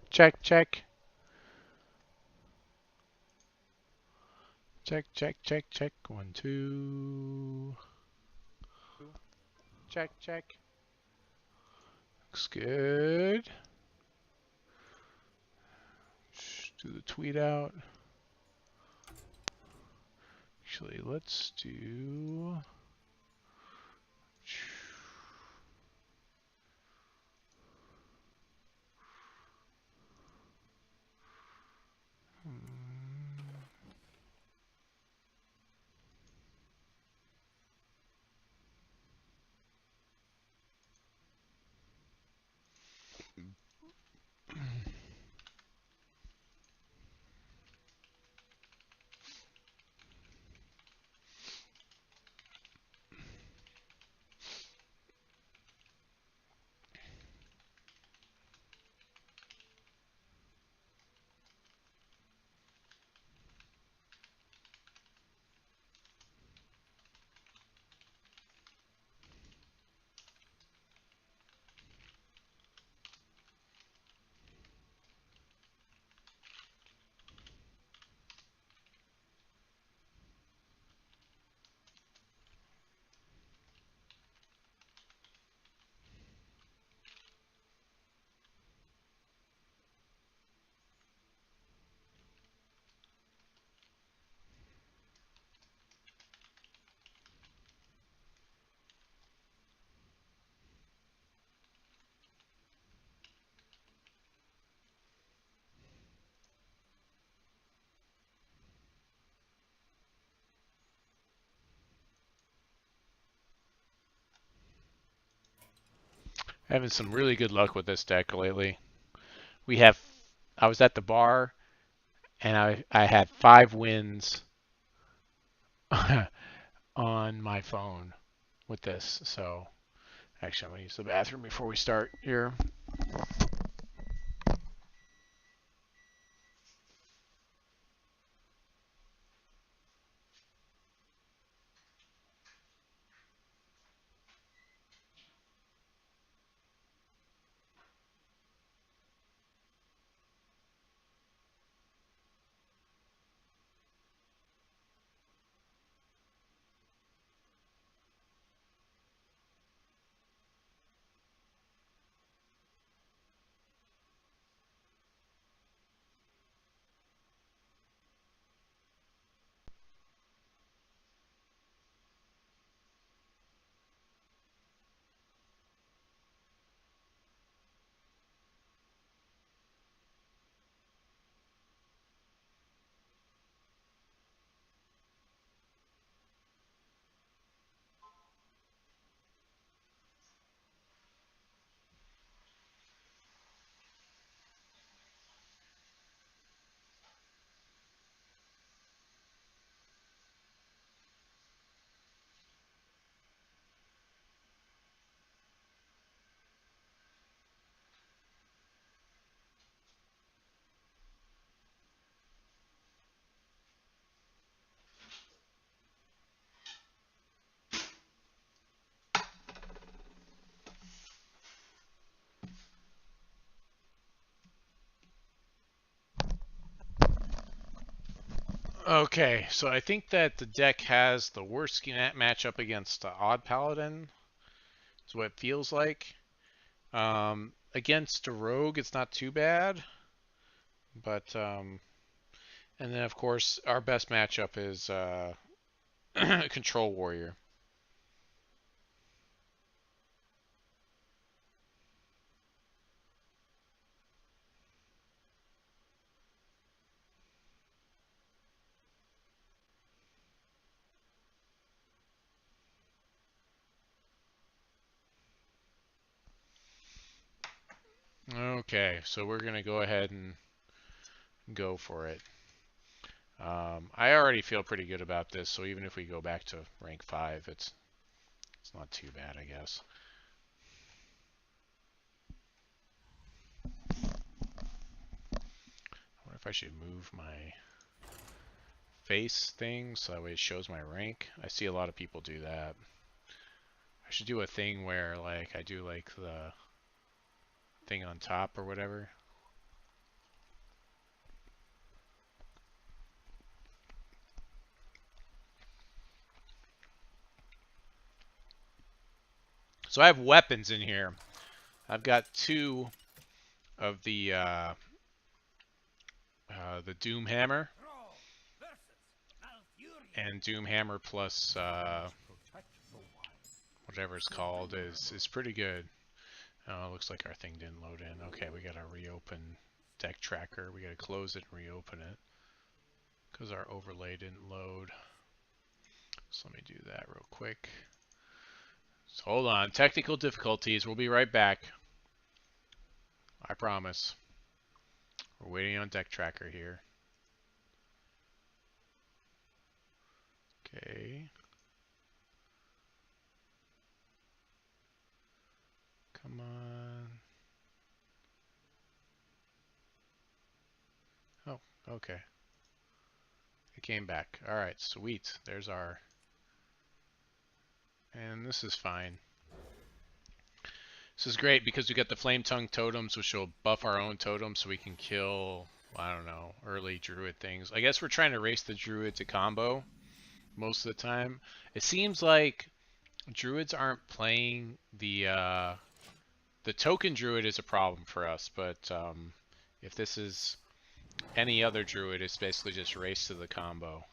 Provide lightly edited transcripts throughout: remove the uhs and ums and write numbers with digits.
Check, check. Check, check, check, check. 1, 2. Check, check. Looks good. Do the tweet out. Actually, let's do... Having some really good luck with this deck lately. We have... I was at the bar, and I had 5 wins on my phone with this. So, actually, I'm going to use the bathroom before we start here. Okay, so I think that the deck has the worst matchup against Odd Paladin. Is what it feels like. Against a Rogue, it's not too bad. But, and then of course, our best matchup is Control Warrior. Okay, so we're going to go ahead and go for it. I already feel pretty good about this, so even if we go back to rank 5, it's not too bad, I guess. I wonder if I should move my face thing so that way it shows my rank. I see a lot of people do that. I should do a thing where like I do like the thing on top or whatever. So I have weapons in here. I've got 2 of the Doom Hammer and Doom Hammer plus whatever it's called is pretty good. Oh, it looks like our thing didn't load in. Okay, we gotta reopen deck tracker. We gotta close it and reopen it because our overlay didn't load. So let me do that real quick. So hold on, technical difficulties. We'll be right back. I promise. We're waiting on deck tracker here. Okay. Come on. Oh, okay. It came back. All right, sweet. There's our... And this is fine. This is great because we got the Flame Tongue totems, which will buff our own totems so we can kill, I don't know, early druid things. I guess we're trying to race the druid to combo most of the time. It seems like druids aren't playing the token druid is a problem for us, but if this is any other druid, it's basically just race to the combo.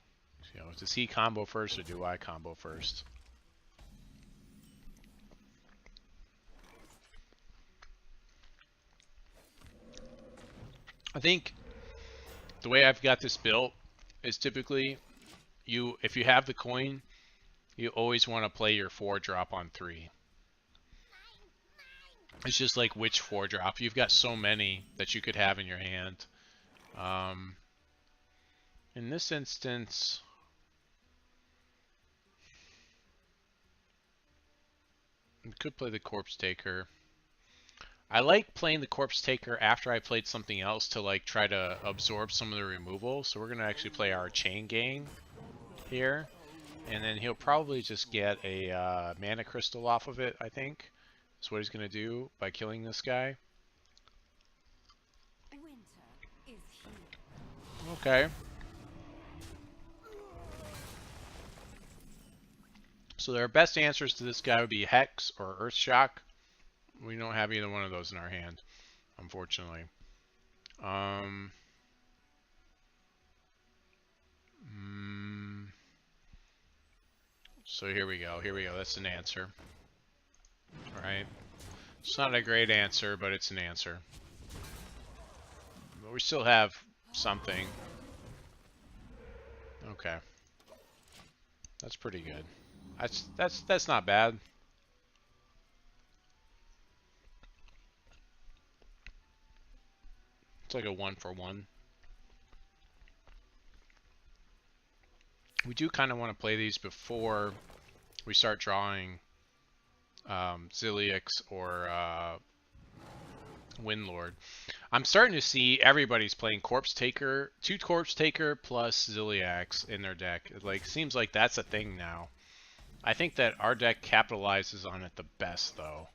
You know, does he combo first or do I combo first? I think the way I've got this built is typically if you have the coin, you always want to play your 4-drop on 3. It's just like which 4-drop. You've got so many that you could have in your hand. In this instance, you could play the Corpse Taker. I like playing the Corpse Taker after I played something else to like try to absorb some of the removal. So we're going to actually play our Chain Gang here. And then he'll probably just get a mana crystal off of it, I think. That's what he's going to do by killing this guy. Okay. So our best answers to this guy would be Hex or Earth Shock. We don't have either one of those in our hand, unfortunately. So here we go. Here we go. That's an answer. All right. It's not a great answer, but it's an answer. But we still have something. Okay. That's pretty good. That's not bad. It's like a 1-for-1. We do kind of want to play these before we start drawing Ziliax or Windlord. I'm starting to see everybody's playing Corpse Taker, 2 Corpse Taker plus Ziliax in their deck. It like seems like that's a thing now. I think that our deck capitalizes on it the best though,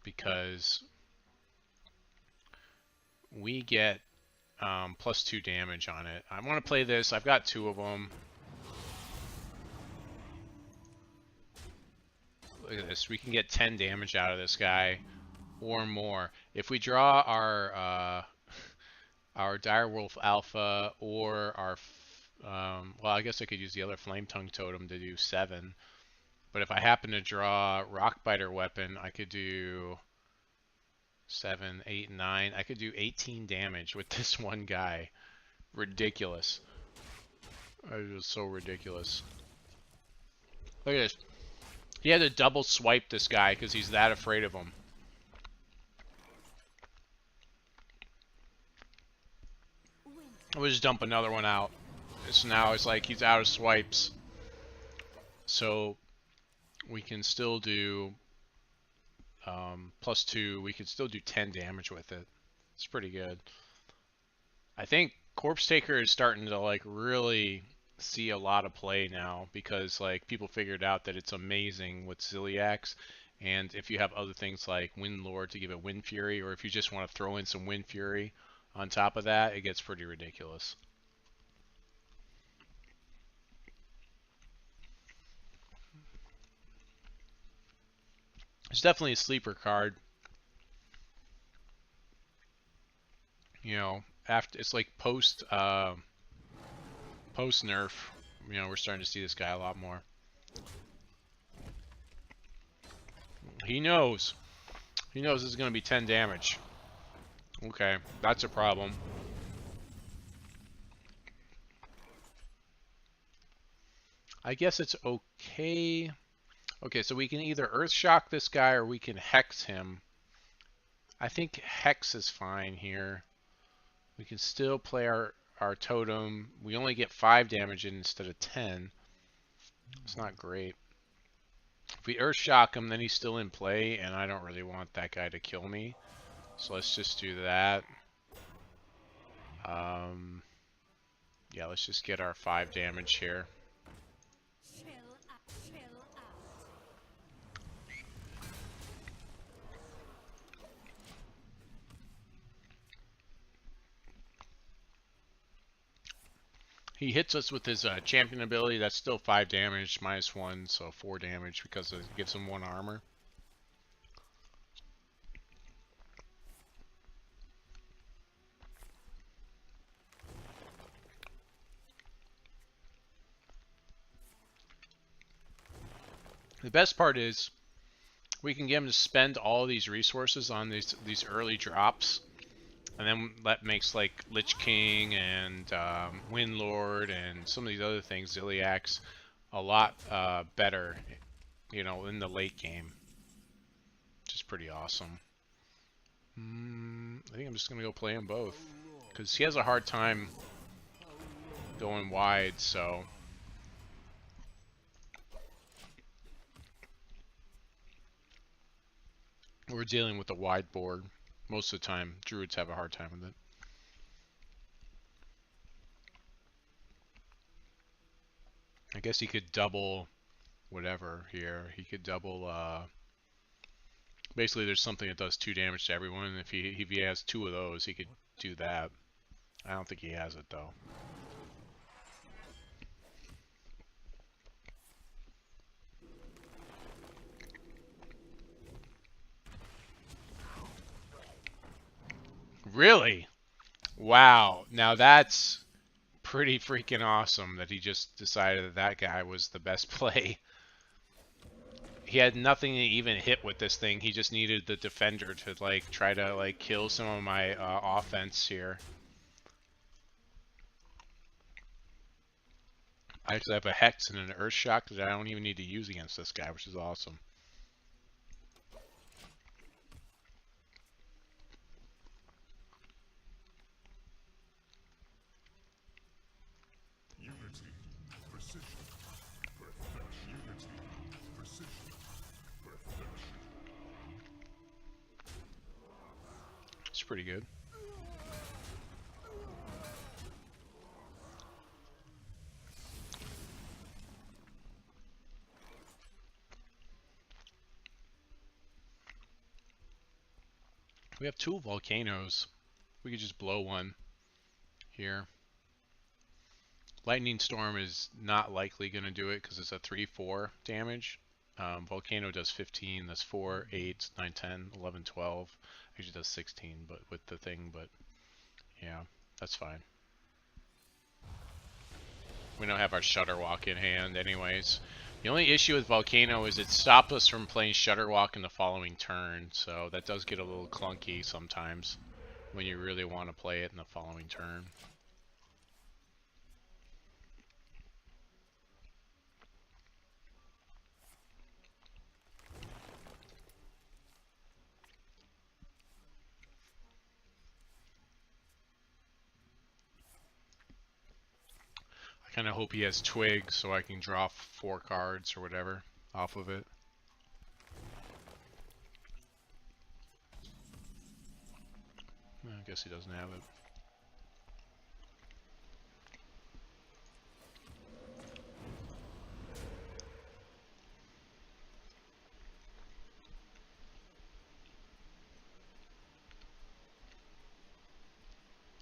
because we get +2 damage on it. I want to play this. I've got 2 of them. Look at this. We can get 10 damage out of this guy or more. If we draw our Direwolf Alpha or our well, I guess I could use the other Flame Tongue Totem to do 7. But if I happen to draw Rockbiter Weapon, I could do 7, 8, 9. I could do 18 damage with this one guy. Ridiculous. It was so ridiculous. Look at this. He had to double swipe this guy because he's that afraid of him. We'll just dump another one out. So now it's like he's out of swipes. So we can still do +2. We can still do 10 damage with it. It's pretty good. I think Corpse Taker is starting to like really see a lot of play now because like people figured out that it's amazing with Ziliax, And if you have other things like Wind Lord to give it Wind Fury, or if you just want to throw in some Wind Fury on top of that, it gets pretty ridiculous. It's definitely a sleeper card. You know, after it's like post nerf. You know, we're starting to see this guy a lot more. He knows. He knows this is going to be 10 damage. Okay, that's a problem. I guess it's okay. Okay, so we can either Earth Shock this guy or we can Hex him. I think Hex is fine here. We can still play our totem. We only get 5 damage instead of 10. It's not great. If we Earth Shock him, then he's still in play, and I don't really want that guy to kill me. So let's just do that. Yeah, let's just get our 5 damage here. He hits us with his champion ability. That's still 5 damage, -1, so 4 damage because it gives him 1 armor. The best part is we can get him to spend all these resources on these early drops, and then that makes like Lich King and Wind Lord and some of these other things, Ziliax, a lot better, you know, in the late game, which is pretty awesome. I think I'm just gonna go play them both because he has a hard time going wide, so. We're dealing with a wide board. Most of the time, Druids have a hard time with it. I guess he could double whatever here. He could double, basically there's something that does 2 damage to everyone, and if he has 2 of those, he could do that. I don't think he has it, though. Really? Wow. Now that's pretty freaking awesome that he just decided that that guy was the best play. He had nothing to even hit with this thing. He just needed the defender to like try to like kill some of my offense here. I actually have a Hex and an Earth Shock that I don't even need to use against this guy, which is awesome. It's pretty good. We have 2 volcanoes. We could just blow one here. Lightning Storm is not likely going to do it because it's a 3-4 damage. Volcano does 15. That's 4, 8, 9, 10, 11, 12. Actually does 16, but with the thing. But yeah, that's fine. We don't have our Shudder Walk in hand, anyways. The only issue with Volcano is it stops us from playing Shudder Walk in the following turn, so that does get a little clunky sometimes when you really want to play it in the following turn. I kind of hope he has Twig so I can draw 4 cards or whatever off of it. I guess he doesn't have it.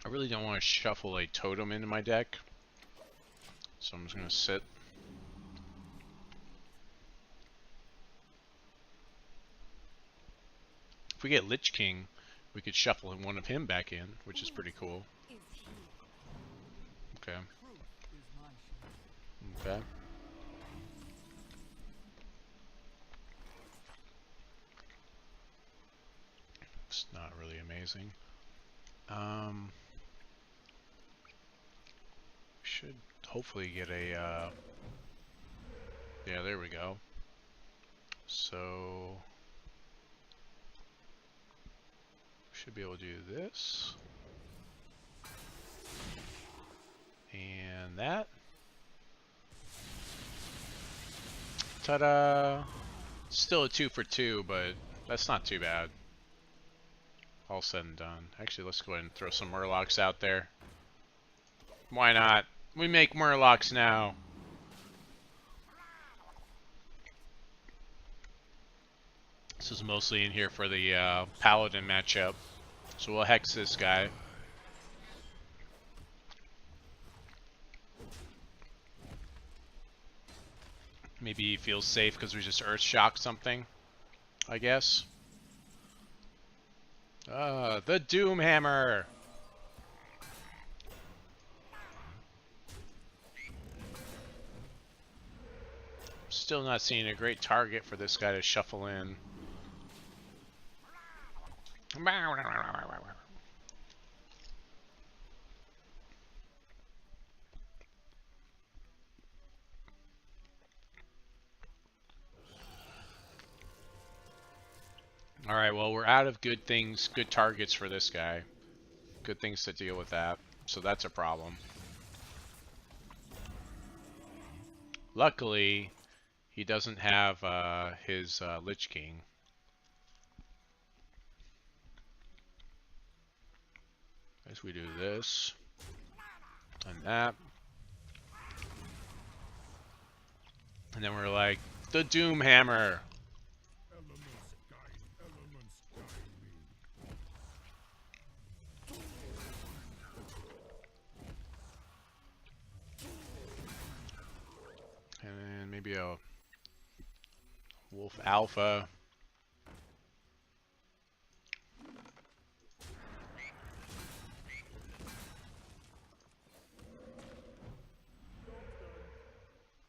I really don't want to shuffle a totem into my deck, so I'm just going to sit. If we get Lich King, we could shuffle one of him back in, which is pretty cool. Okay. Okay. It's not really amazing. Should hopefully get a, yeah, there we go. So, should be able to do this. And that. Ta-da! Still a 2 for 2, but that's not too bad. All said and done. Actually, let's go ahead and throw some Murlocs out there. Why not? We make Murlocs now. This is mostly in here for the Paladin matchup. So we'll hex this guy. Maybe he feels safe because we just Earth Shock something, I guess. The Doom Hammer! Still not seeing a great target for this guy to shuffle in. Alright, well, we're out of good things, good targets for this guy. Good things to deal with that. So that's a problem. Luckily, he doesn't have his Lich King. As we do this and that. And then we're like, the Doom Hammer! And then maybe a Wolf Alpha.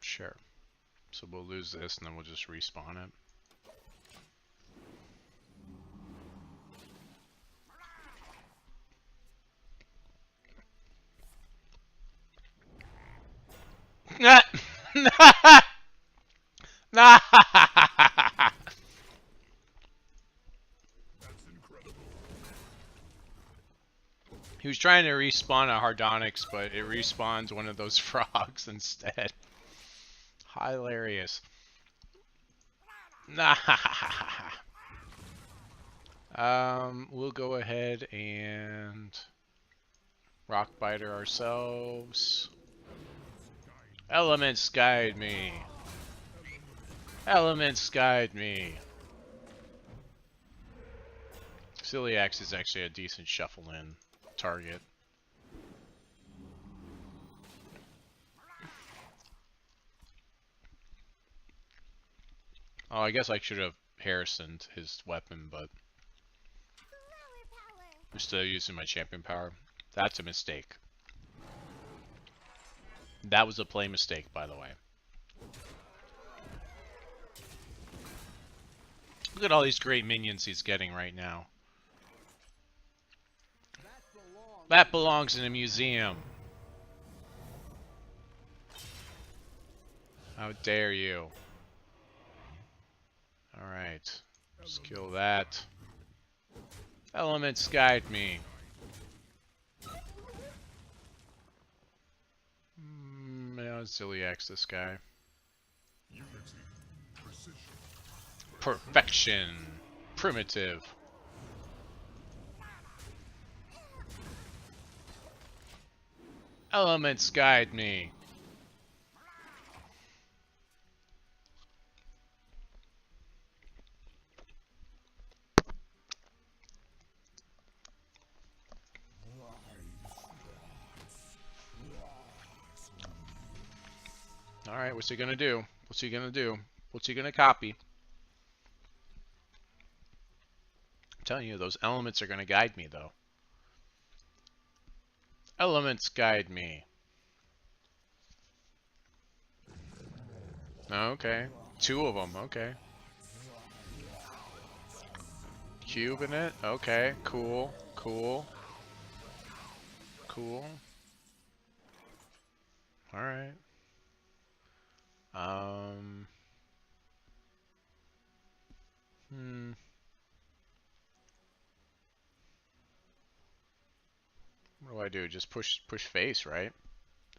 Sure. So we'll lose this and then we'll just respawn it. He was trying to respawn a Hardonyx, but it respawns one of those frogs instead. Hilarious. We'll go ahead and Rockbiter ourselves. Elements guide me. Elements guide me. Celiax is actually a decent shuffle-in target. Oh, I guess I should have Harrisoned his weapon, but I'm still using my champion power. That's a mistake. That was a play mistake, by the way. Look at all these great minions he's getting right now. That belongs in a museum. How dare you? Alright. Let's kill that. Elements guide me. Yeah, Ziliax this guy. Perfection. Primitive. Elements guide me. Alright, what's he gonna do? What's he gonna do? What's he gonna copy? I'm telling you, those elements are gonna guide me, though. Elements guide me. Okay. 2 of them, okay. Cube in it? Okay, cool, cool. Cool. Alright. What do I do? Just push face, right?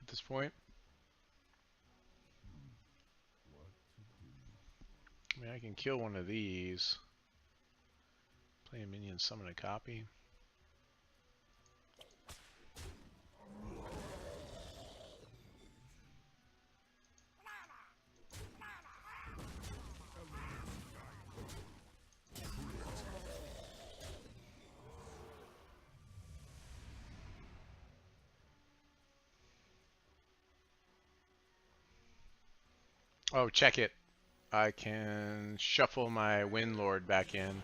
At this point? I mean, I can kill one of these. Play a minion, summon a copy. Oh, check it. I can shuffle my Windlord back in.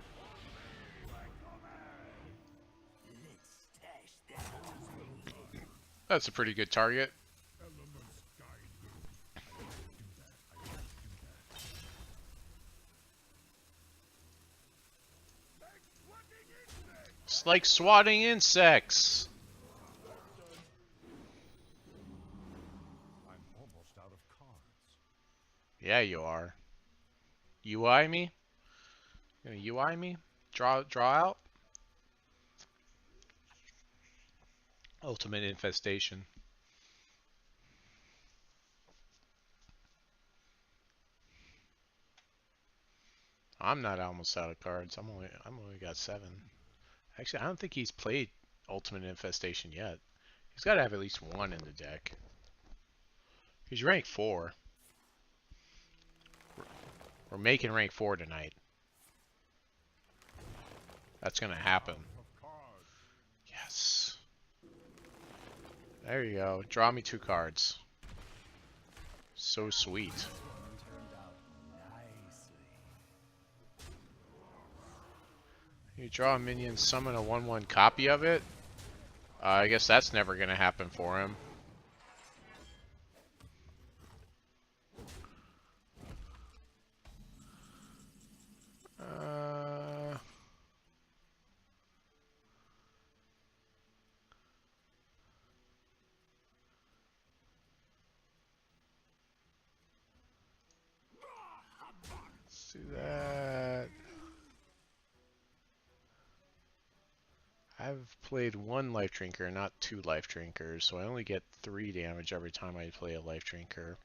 That's a pretty good target. It's like swatting insects. I'm almost out of cards. Yeah, you are. UI me? You gonna UI me? Draw out? Ultimate infestation. I'm not almost out of cards. I'm only got 7. Actually, I don't think he's played Ultimate Infestation yet. He's got to have at least 1 in the deck. He's rank 4. We're making rank 4 tonight. That's gonna happen. Yes. There you go. Draw me 2 cards. So sweet. You draw a minion, summon a 1/1 copy of it. I guess that's never gonna happen for him. Let's do that. I've played 1 life drinker, not 2 life drinkers, so I only get 3 damage every time I play a life drinker.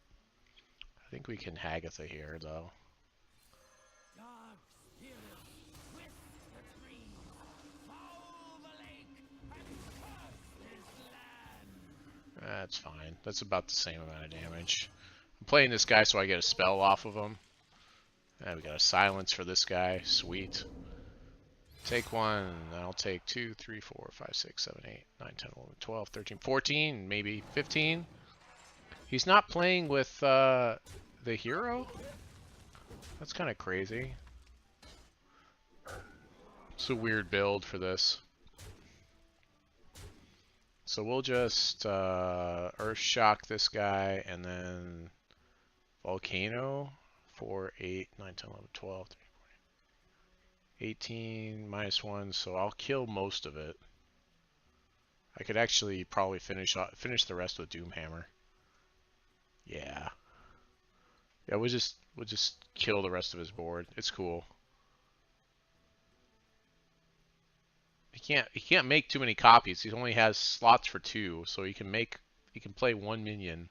I think we can Hagatha here, though. That's fine. That's about the same amount of damage. I'm playing this guy so I get a spell off of him. And we got a silence for this guy. Sweet. Take 1. I'll take 2, 3, 4, 5, 6, 7, 8, 9, 10, 11, 12, 13, 14, maybe 15. He's not playing with the hero? That's kind of crazy. It's a weird build for this. So we'll just Earth Shock this guy and then Volcano. 4, 8, 9, 10, 11, 12, 13, 14, 18, -1, so I'll kill most of it. I could actually probably finish the rest with Doomhammer. Yeah. Yeah, we'll just kill the rest of his board. It's cool. He can't make too many copies. He only has slots for 2, so he can play 1 minion.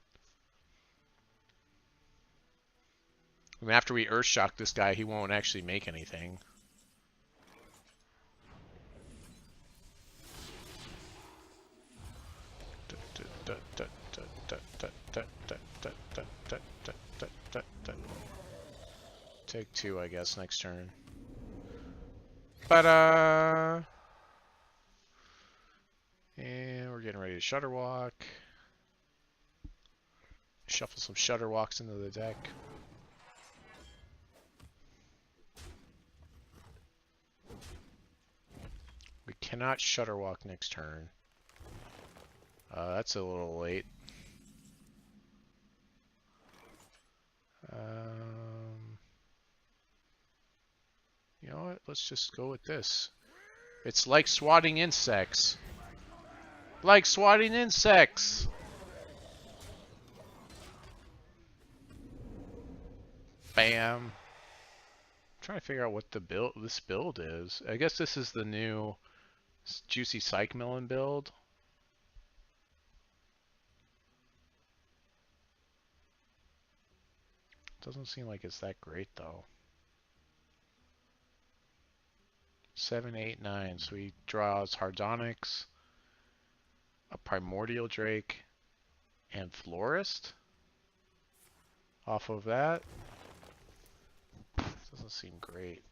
And after we Earthshock this guy, he won't actually make anything. Take 2, I guess, next turn. And we're getting ready to Shudder Walk. Shuffle some Shudder walks into the deck. We cannot Shudder walk next turn. That's a little late. You know what? Let's just go with this. It's like swatting insects. Like swatting insects! Bam. I'm trying to figure out what this build is. I guess this is the new Juicy Psych Melon build. Doesn't seem like it's that great though. 7, 8, 9. So he draws Hardonics, a Primordial Drake, and Florist off of that. Doesn't seem great.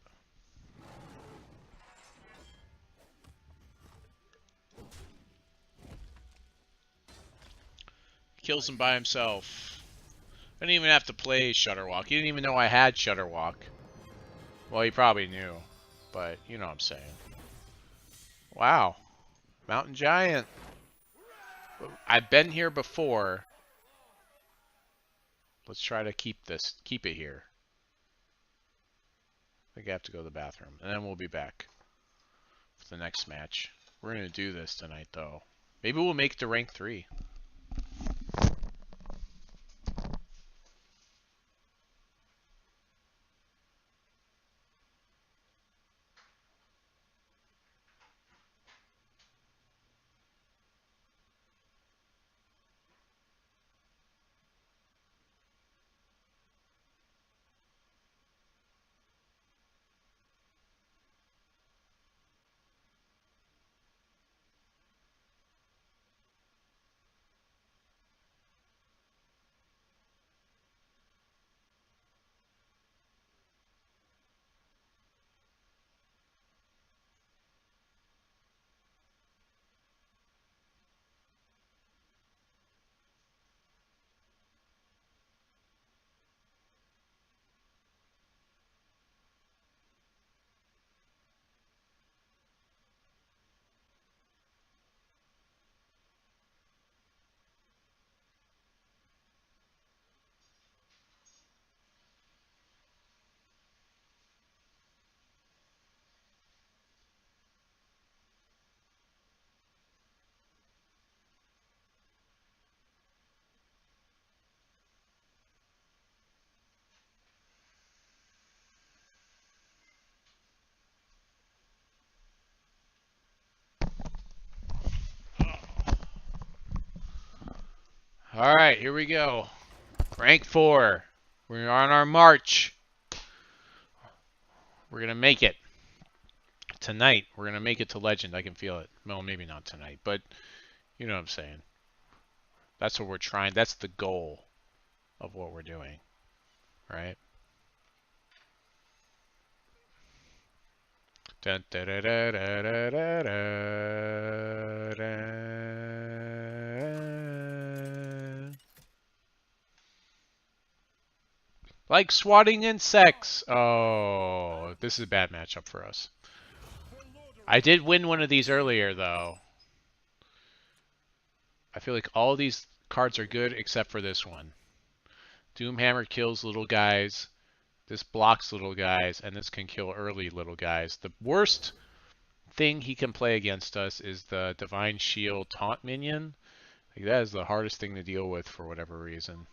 Kills him by himself. I didn't even have to play Shudderwalk. He didn't even know I had Shudderwalk. Well, he probably knew, but you know what I'm saying. Wow. Mountain Giant. I've been here before. Let's try to keep it here. I think I have to go to the bathroom, and then we'll be back for the next match. We're going to do this tonight, though. Maybe we'll make it to rank 3. All right, here we go. Rank 4. We're on our march. We're going to make it. Tonight, we're going to make it to Legend. I can feel it. Well, maybe not tonight, but you know what I'm saying. That's what we're trying. That's the goal of what we're doing, right? Dun, da, da, da, da, da, da, da, da. Like swatting insects. Oh, this is a bad matchup for us. I did win one of these earlier, though. I feel like all these cards are good except for this one. Doomhammer kills little guys. This blocks little guys, and this can kill early little guys. The worst thing he can play against us is the Divine Shield taunt minion. Like, that is the hardest thing to deal with for whatever reason.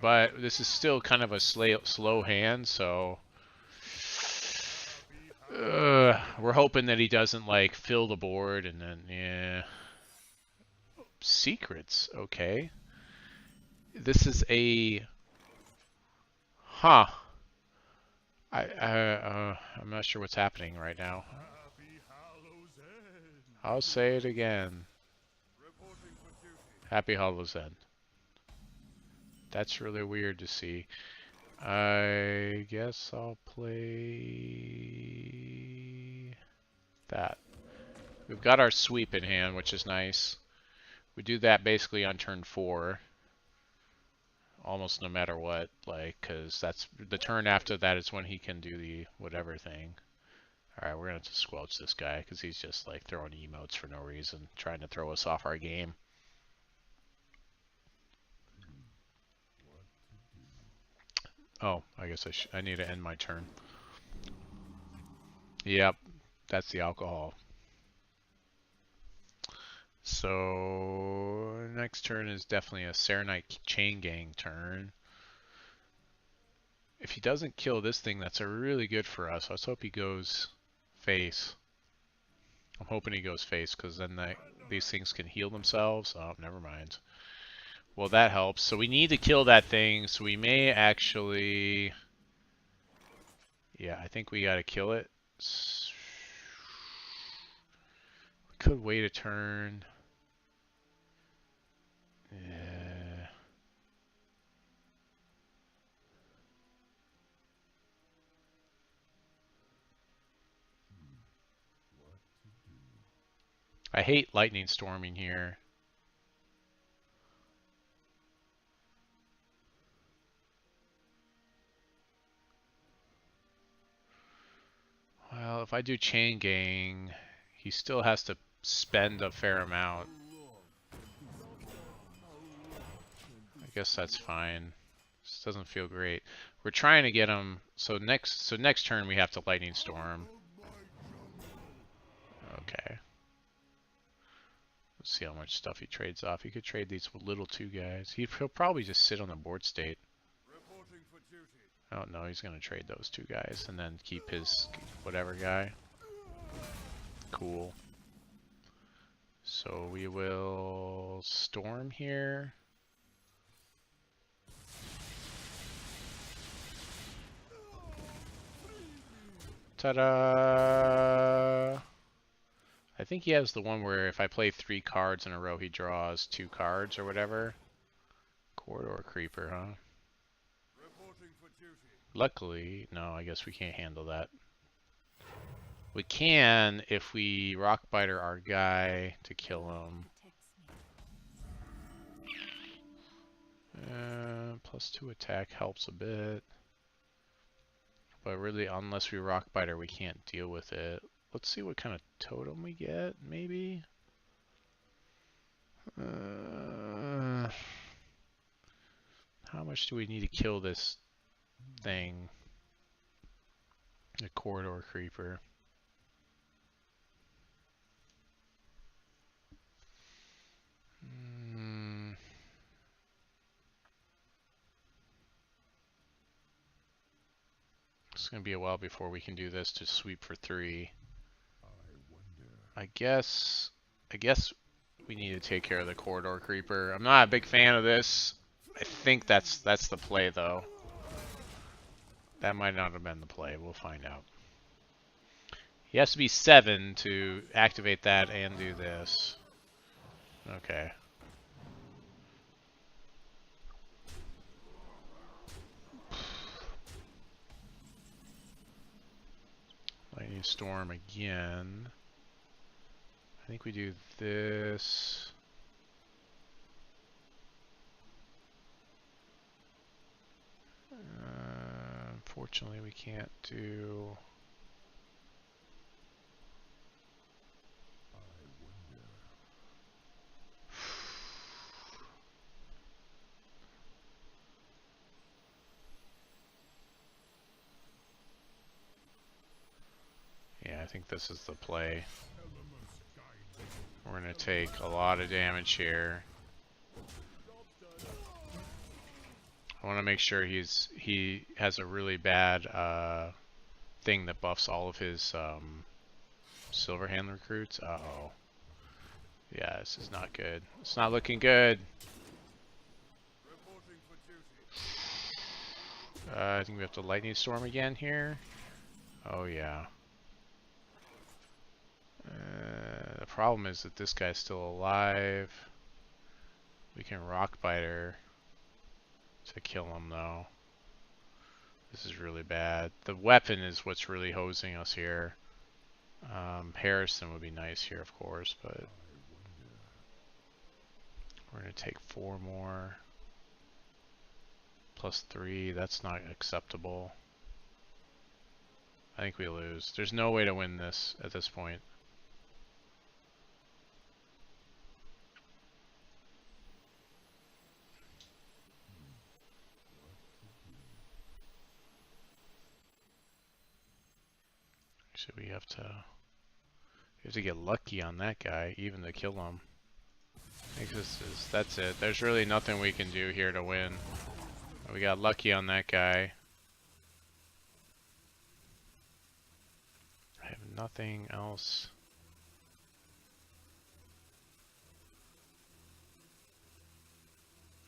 But this is still kind of a slow hand, so we're hoping that he doesn't like fill the board and then yeah. Secrets, okay. This is a I'm not sure what's happening right now. I'll say it again. Happy Hollow's End. That's really weird to see. I guess I'll play that. We've got our sweep in hand, which is nice. We do that basically on turn 4. Almost no matter what, like, because that's the turn after that is when he can do the whatever thing. Alright, we're going to squelch this guy because he's just like throwing emotes for no reason, trying to throw us off our game. Oh, I guess I need to end my turn. Yep, that's the alcohol. So next turn is definitely a Serenite Chain Gang turn. If he doesn't kill this thing, that's a really good for us. Let's hope he goes face. I'm hoping he goes face because then these things can heal themselves. Oh, never mind. Well, that helps. So we need to kill that thing. So we may actually... Yeah, I think we got to kill it. Could wait a turn. Yeah. I hate lightning storming here. Well, if I do chain gang, he still has to spend a fair amount. I guess that's fine. This doesn't feel great. We're trying to get him. So next turn we have to lightning storm. Okay. Let's see how much stuff he trades off. He could trade these little 2 guys. He'll probably just sit on the board state. Oh no, he's gonna trade those 2 guys and then keep his whatever guy. Cool. So we will storm here. Ta-da! I think he has the one where if I play 3 cards in a row, he draws 2 cards or whatever. Corridor Creeper, huh? Luckily, no, I guess we can't handle that. We can if we Rockbiter our guy to kill him. +2 attack helps a bit. But really, unless we Rockbiter, we can't deal with it. Let's see what kind of totem we get, maybe? How much do we need to kill this thing? The Corridor Creeper. It's going to be a while before we can do this to sweep for 3. I guess we need to take care of the Corridor Creeper. I'm not a big fan of this. I think that's the play though. That might not have been the play. We'll find out. He has to be 7 to activate that and do this. Okay. Lightning Storm again. I think we do this. Unfortunately, we can't do... Yeah, I think this is the play. We're going to take a lot of damage here. I want to make sure he has a really bad thing that buffs all of his Silverhand recruits. Uh-oh. Yeah, this is not good. It's not looking good. I think we have to Lightning Storm again here. Oh yeah. The problem is that this guy's still alive. We can Rockbiter to kill him though. This is really bad. The weapon is what's really hosing us here. Harrison would be nice here, of course, but we're going to take 4 more. Plus 3, that's not acceptable. I think we lose. There's no way to win this at this point. So we have to get lucky on that guy, even to kill him. I think that's it. There's really nothing we can do here to win. We got lucky on that guy. I have nothing else.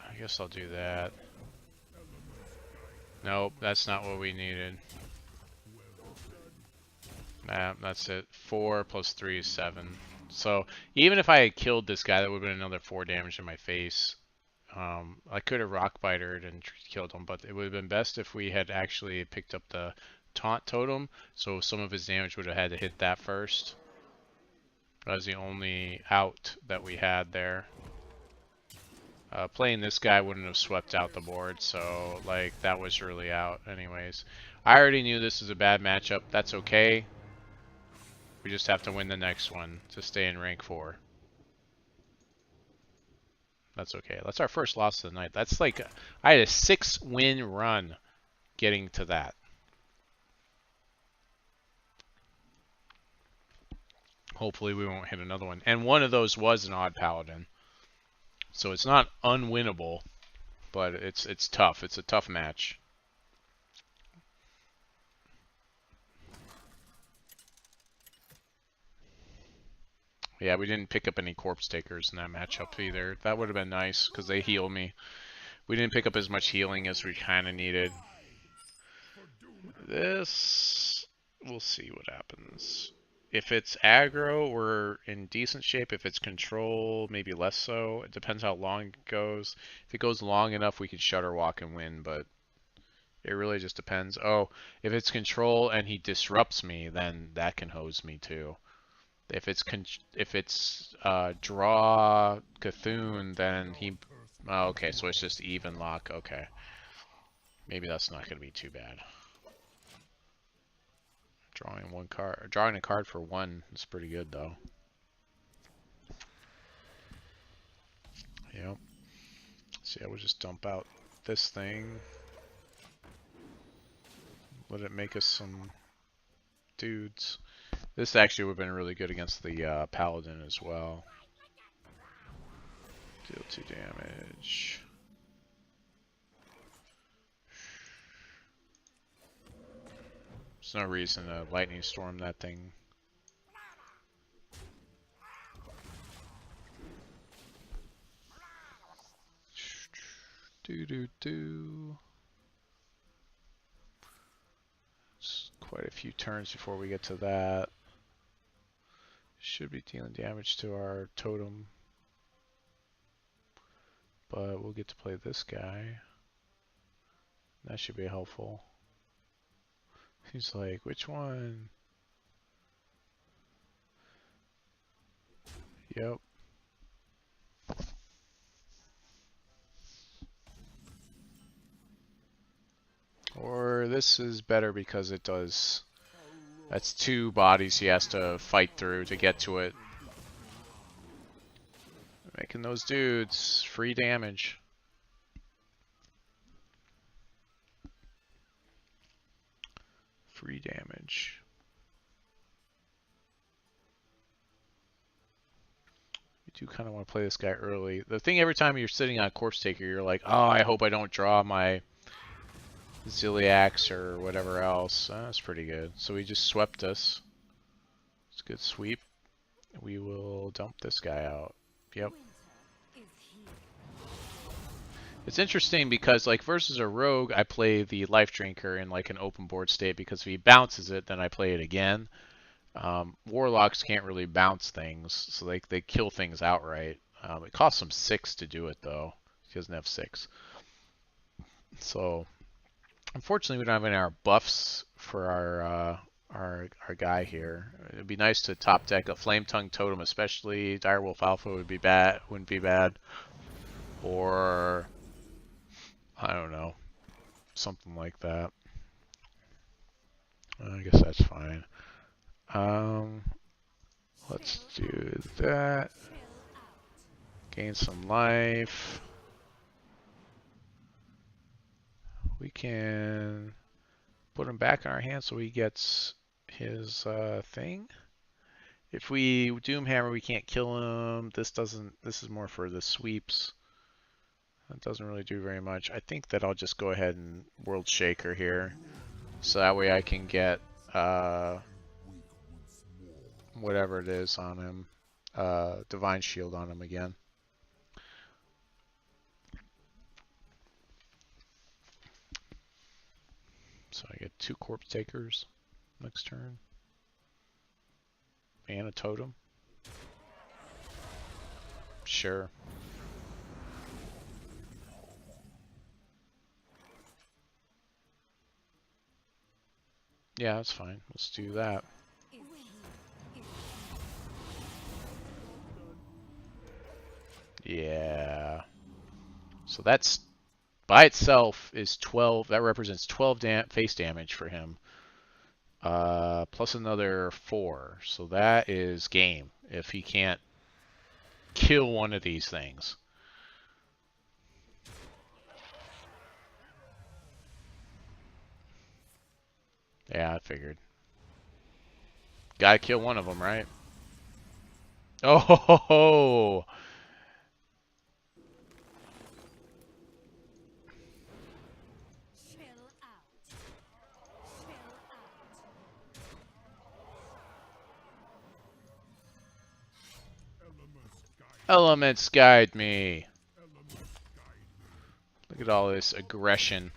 I guess I'll do that. Nope, that's not what we needed. Nah, that's it. 4 plus 3 is 7. So even if I had killed this guy, that would have been another 4 damage in my face. I could have rock bitered and killed him, but it would have been best if we had actually picked up the taunt totem, so some of his damage would have had to hit that first. That was the only out that we had there. Playing this guy wouldn't have swept out the board, so like that was really out anyways. I already knew this was a bad matchup. That's okay. We just have to win the next one to stay in rank 4. That's okay. That's our first loss of the night. That's like, I had a 6-win run getting to that. Hopefully we won't hit another one. And one of those was an odd paladin. So it's not unwinnable, but it's tough. It's a tough match. Yeah, we didn't pick up any corpse takers in that matchup either. That would have been nice because they heal me. We didn't pick up as much healing as we kind of needed. This, we'll see what happens. If it's aggro, we're in decent shape. If it's control, maybe less so. It depends how long it goes. If it goes long enough, we could Shudder Walk and win, but it really just depends. Oh, if it's control and he disrupts me, then that can hose me too. If it's draw Cthulhu, then he. Oh, okay, so it's just even lock. Okay, maybe that's not going to be too bad. Drawing a card for 1 is pretty good though. Yep. So yeah, we'll just dump out this thing. Let it make us some dudes. This actually would have been really good against the paladin as well. Deal 2 damage. There's no reason to lightning storm that thing. Do. It's quite a few turns before we get to that. Should be dealing damage to our totem. But we'll get to play this guy. That should be helpful. He's like, which one? Yep. Or this is better because it does. That's 2 bodies he has to fight through to get to it. Making those dudes free damage. Free damage. You do kind of want to play this guy early. The thing, every time you're sitting on Corpse Taker, you're like, oh, I hope I don't draw my Ziliax or whatever else. That's pretty good. So we just swept us. It's a good sweep. We will dump this guy out. Yep. It's interesting because, like, versus a rogue, I play the Life Drinker in like an open board state because if he bounces it, then I play it again. Warlocks can't really bounce things, so they kill things outright. It costs them 6 to do it though. He doesn't have 6. So unfortunately, we don't have any of our buffs for our guy here. It'd be nice to top deck a Flame Tongue Totem, especially Direwolf Alpha would be bad. Wouldn't be bad. Or I don't know, something like that. I guess that's fine. Um, let's do that. Gain some life. We can put him back in our hand so he gets his thing. If we Doomhammer, we can't kill him. This doesn't. This is more for the sweeps. That doesn't really do very much. I think that I'll just go ahead and World Shaker here, so that way I can get whatever it is on him, Divine Shield on him again. So I get 2 Corpse Takers next turn. And a Totem. Sure. Yeah, that's fine. Let's do that. Yeah. So that's, by itself, is 12. That represents 12 face damage for him. Plus another 4. So that is game if he can't kill one of these things. Yeah, I figured. Gotta kill one of them, right? Oh ho ho ho! Elements guide me. Look at all this aggression.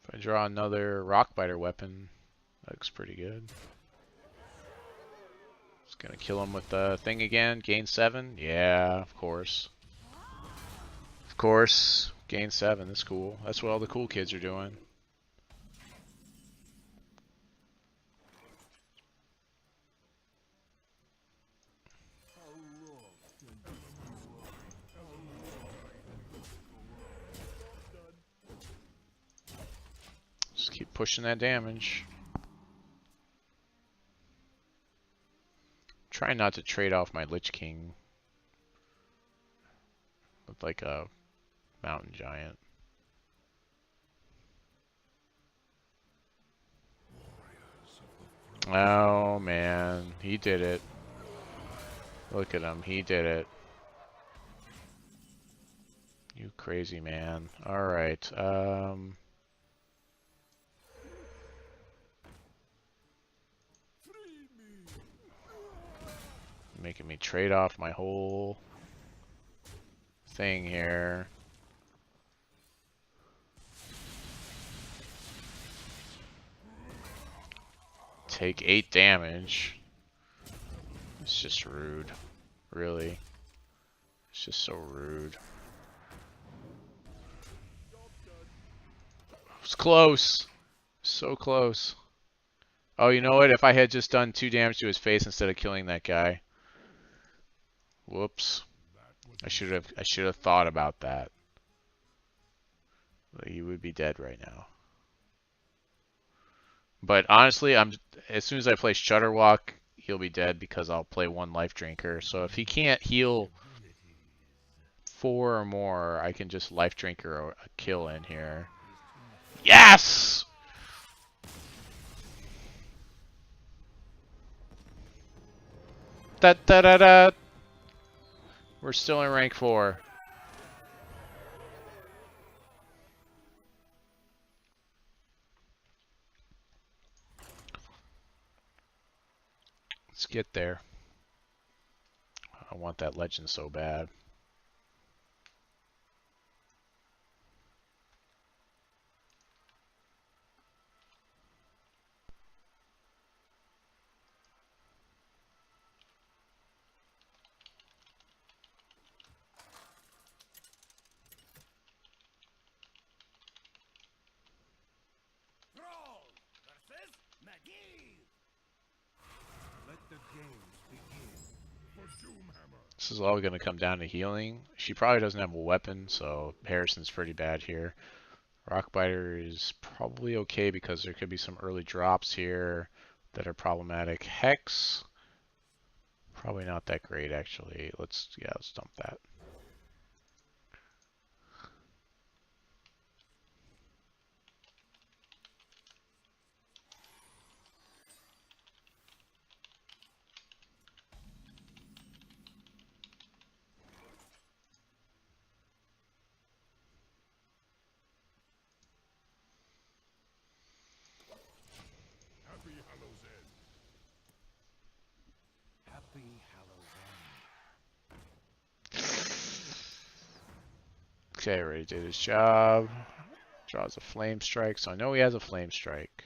If I draw another Rockbiter weapon, that looks pretty good. Just gonna kill him with the thing again. Gain 7? Yeah, of course. Of course. Gain 7. That's cool. That's what all the cool kids are doing. Just keep pushing that damage. Try not to trade off my Lich King with like a mountain giant. Oh man, he did it. Look at him, he did it. You crazy man. Alright, making me trade off my whole thing here. Take 8 damage. It's just rude. Really. It's just so rude. It's close. So close. Oh, you know what? If I had just done 2 damage to his face instead of killing that guy. Whoops. I should have thought about that. He would be dead right now. But honestly, as soon as I play Shudder Walk, he'll be dead because I'll play 1 Life Drinker. So if he can't heal 4 or more, I can just Life Drinker a kill in here. Yes! Da da da da. We're still in rank 4. Let's get there. I want that legend so bad. This is all going to come down to healing. She probably doesn't have a weapon, so Harrison's pretty bad here. Rockbiter is probably okay because there could be some early drops here that are problematic. Hex, probably not that great actually. Let's dump that. Okay, already did his job. Draws a flame strike, so I know he has a flame strike.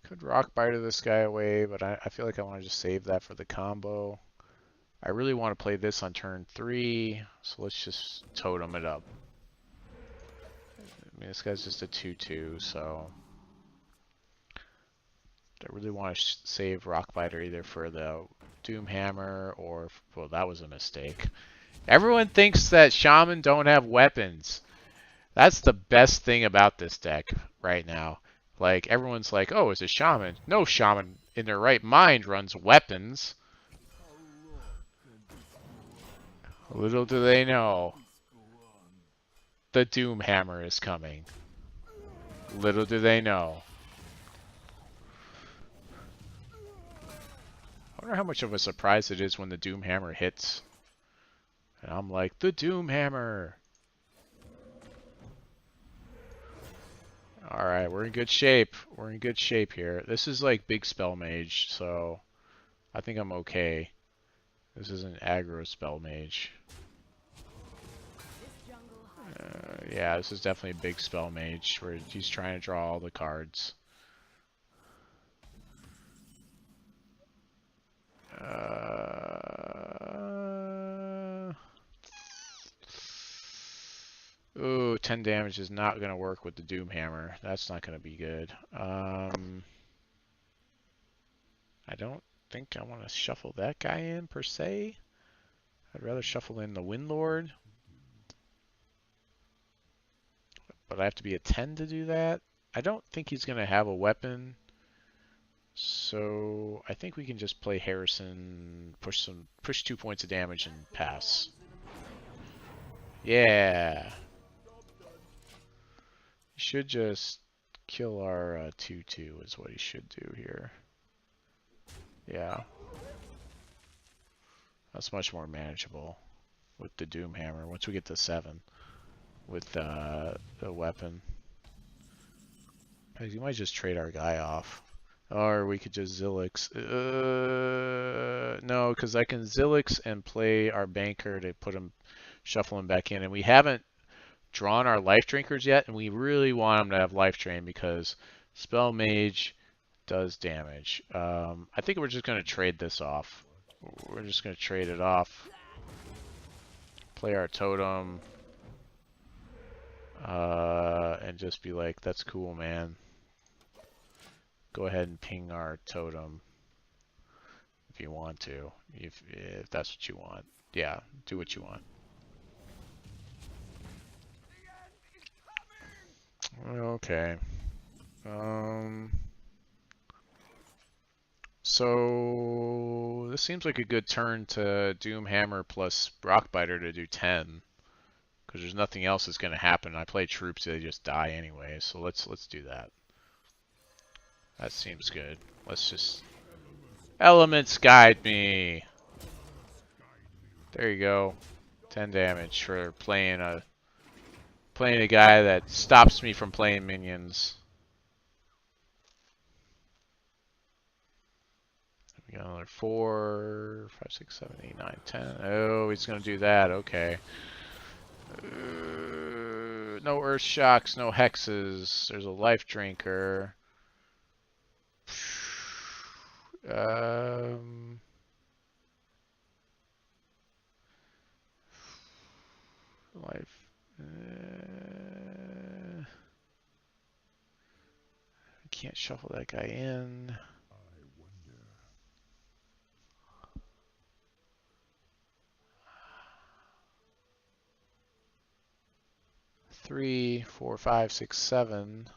Could rock biter this guy away, but I feel like I want to just save that for the combo. I really want to play this on turn 3, so let's just totem it up. I mean, this guy's just a 2/2, so I really want to save Rockbiter either for the Doomhammer or, well, that was a mistake. Everyone thinks that Shaman don't have weapons. That's the best thing about this deck right now. Like, everyone's like, oh, it's a Shaman. No Shaman in their right mind runs weapons. Little do they know, the Doomhammer is coming. Little do they know. I wonder how much of a surprise it is when the Doomhammer hits. And I'm like, the Doomhammer! Alright, we're in good shape. We're in good shape here. This is like big spell mage, so I think I'm okay. This is an aggro spell mage. Yeah, this is definitely a big spell mage where he's trying to draw all the cards. Ooh, 10 damage is not going to work with the Doomhammer. That's not going to be good. I don't think I want to shuffle that guy in, per se. I'd rather shuffle in the Windlord. But I have to be a 10 to do that. I don't think he's going to have a weapon. So I think we can just play Harrison, push 2 points of damage and pass. Yeah. He should just kill our 2/2 is what he should do here. Yeah. That's much more manageable with the Doomhammer once we get to 7 with the weapon. You might just trade our guy off. Or we could just Zilix. No, because I can Zilix and play our banker to put him, shuffle him back in. And we haven't drawn our life drinkers yet, and we really want him to have life drain because spell mage does damage. I think we're just going to trade this off. We're just going to trade it off. Play our totem. And just be like, that's cool, man. Go ahead and ping our totem if you want to, if that's what you want. Yeah, do what you want. Okay. So this seems like a good turn to Doomhammer plus Rockbiter to do 10, because there's nothing else that's going to happen. I play troops; they just die anyway. So let's do that. That seems good. Let's just elements guide me. There you go. 10 damage for playing a guy that stops me from playing minions. We got another 4, 5, 6, 7, 8, 9, 10. Oh, he's gonna do that. Okay. No earth shocks, no hexes. There's a life drinker. can't shuffle that guy in. I wonder. 3, 4, 5, 6, 7,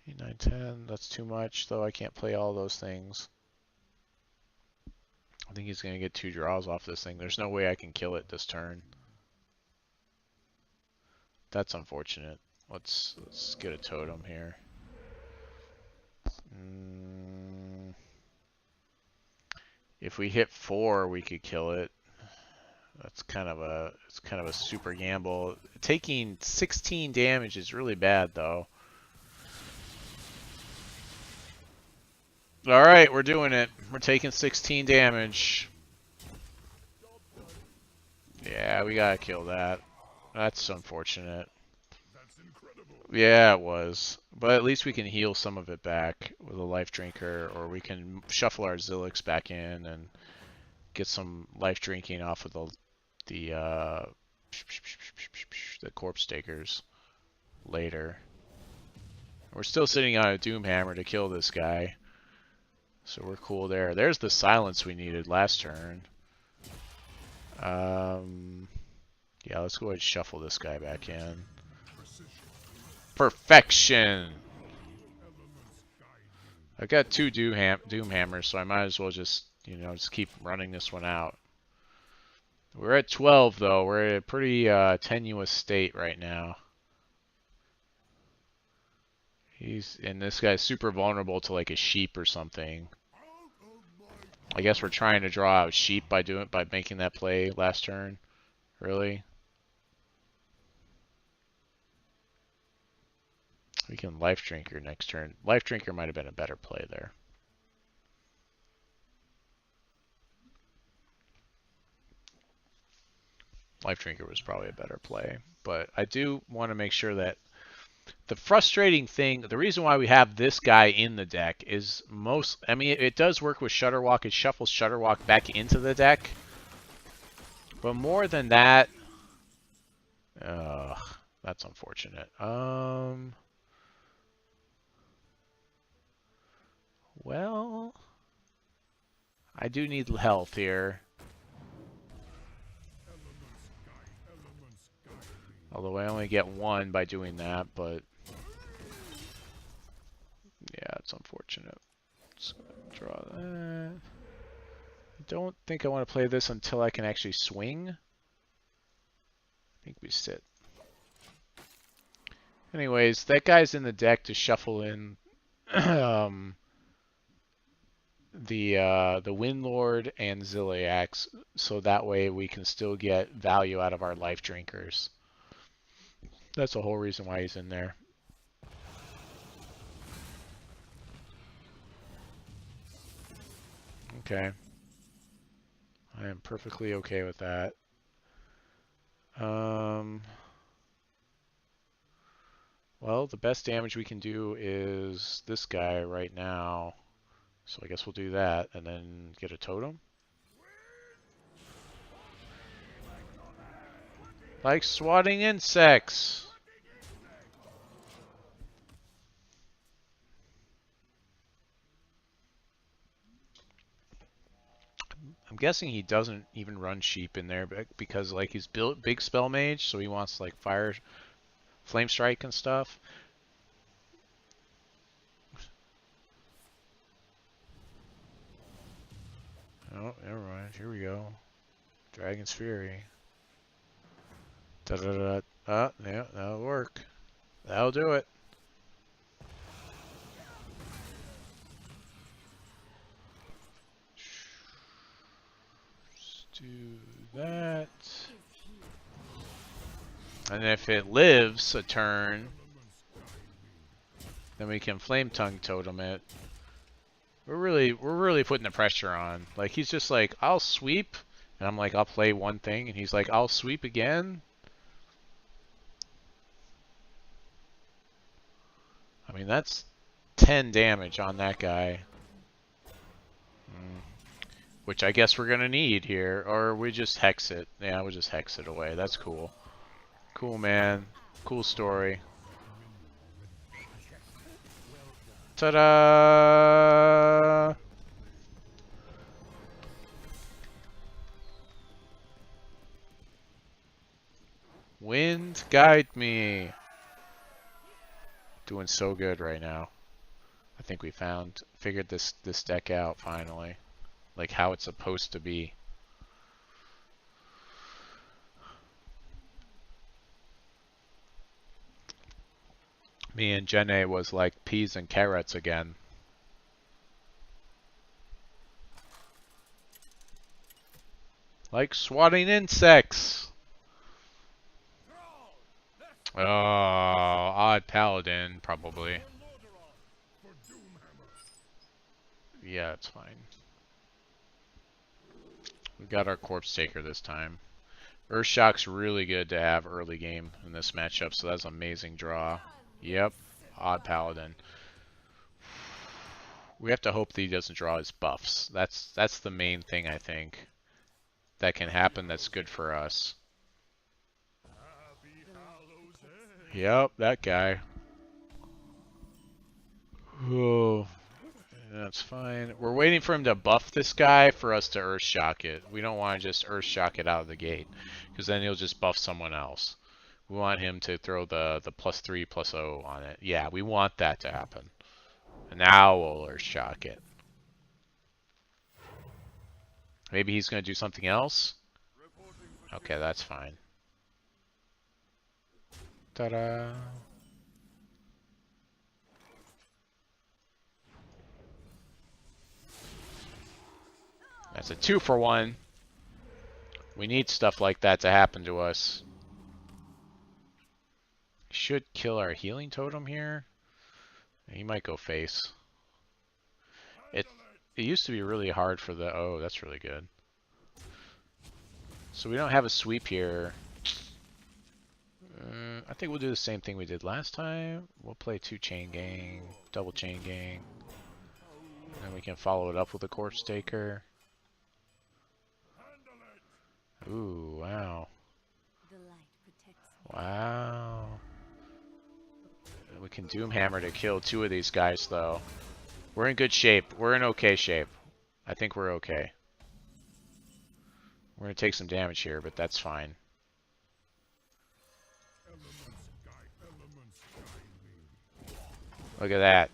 8, 9, 10. That's too much, though I can't play all those things. I think he's going to get 2 draws off this thing. There's no way I can kill it this turn. That's unfortunate. Let's get a totem here. If we hit 4, we could kill it. It's kind of a super gamble. Taking 16 damage is really bad, though. All right, we're doing it. We're taking 16 damage. Yeah, we gotta kill that. That's unfortunate. That's incredible. Yeah, it was. But at least we can heal some of it back with a life drinker, or we can shuffle our Zilix back in and get some life drinking off of the corpse takers later. We're still sitting on a Doomhammer to kill this guy, so we're cool there. There's the silence we needed last turn. Yeah, let's go ahead and shuffle this guy back in. Perfection! I've got 2 Doomhammers, so I might as well just, just keep running this one out. We're at 12, though. We're at a pretty tenuous state right now. And this guy's super vulnerable to like a sheep or something. I guess we're trying to draw out sheep by making that play last turn. Really? We can Life Drinker next turn. Life Drinker might have been a better play there. Life Drinker was probably a better play. But I do want to make sure that the frustrating thing, the reason why we have this guy in the deck is I mean, it does work with Shudderwalk. It shuffles Shudderwalk back into the deck. But more than that, that's unfortunate. Well, I do need health here. Although I only get 1 by doing that, but yeah, it's unfortunate. Let's draw that. I don't think I want to play this until I can actually swing. I think we sit. Anyways, that guy's in the deck to shuffle in the Windlord and Ziliax, so that way we can still get value out of our life drinkers. That's the whole reason why he's in there. Okay. I am perfectly okay with that. Well, the best damage we can do is this guy right now. So I guess we'll do that and then get a totem. Like swatting insects. I'm guessing he doesn't even run sheep in there because like he's built big spell mage, so he wants like fire, flame strike and stuff. Oh, never mind. Here we go. Dragon's Fury. Da da da. Ah, yeah, that'll work. That'll do it. Let's do that. And if it lives a turn, then we can Flame Tongue Totem it. We're really putting the pressure on. Like he's just like, I'll sweep, and I'm like, I'll play one thing, and he's like, I'll sweep again. I mean, that's 10 damage on that guy. Which I guess we're gonna need here, or we just hex it. Yeah, we'll just hex it away. That's cool. Cool, man. Cool story. Ta-da! Wind, guide me. Doing so good right now. I think we figured this deck out finally. Like how it's supposed to be. Me and Jenny was like peas and carrots again. Like swatting insects. Oh, odd paladin, probably. Yeah, it's fine. We got our corpse taker this time. Earthshock's really good to have early game in this matchup, so that's an amazing draw. Yep, odd paladin. We have to hope that he doesn't draw his buffs. That's the main thing I think that can happen that's good for us. Yep, that guy. Oh, that's fine. We're waiting for him to buff this guy for us to Earthshock it. We don't want to just Earthshock it out of the gate, because then he'll just buff someone else. We want him to throw the +3/+0 on it. Yeah, we want that to happen. And now we'll Earthshock it. Maybe he's going to do something else? Okay, that's fine. Ta-da! That's a 2-for-1. We need stuff like that to happen to us. Should kill our healing totem here. He might go face. It used to be really hard for the... Oh, that's really good. So we don't have a sweep here. I think we'll do the same thing we did last time. We'll play 2 chain gang, double chain gang. And we can follow it up with a corpse taker. Ooh, wow. Wow. We can Doomhammer to kill 2 of these guys, though. We're in good shape. We're in okay shape. I think we're okay. We're going to take some damage here, but that's fine. Look at that.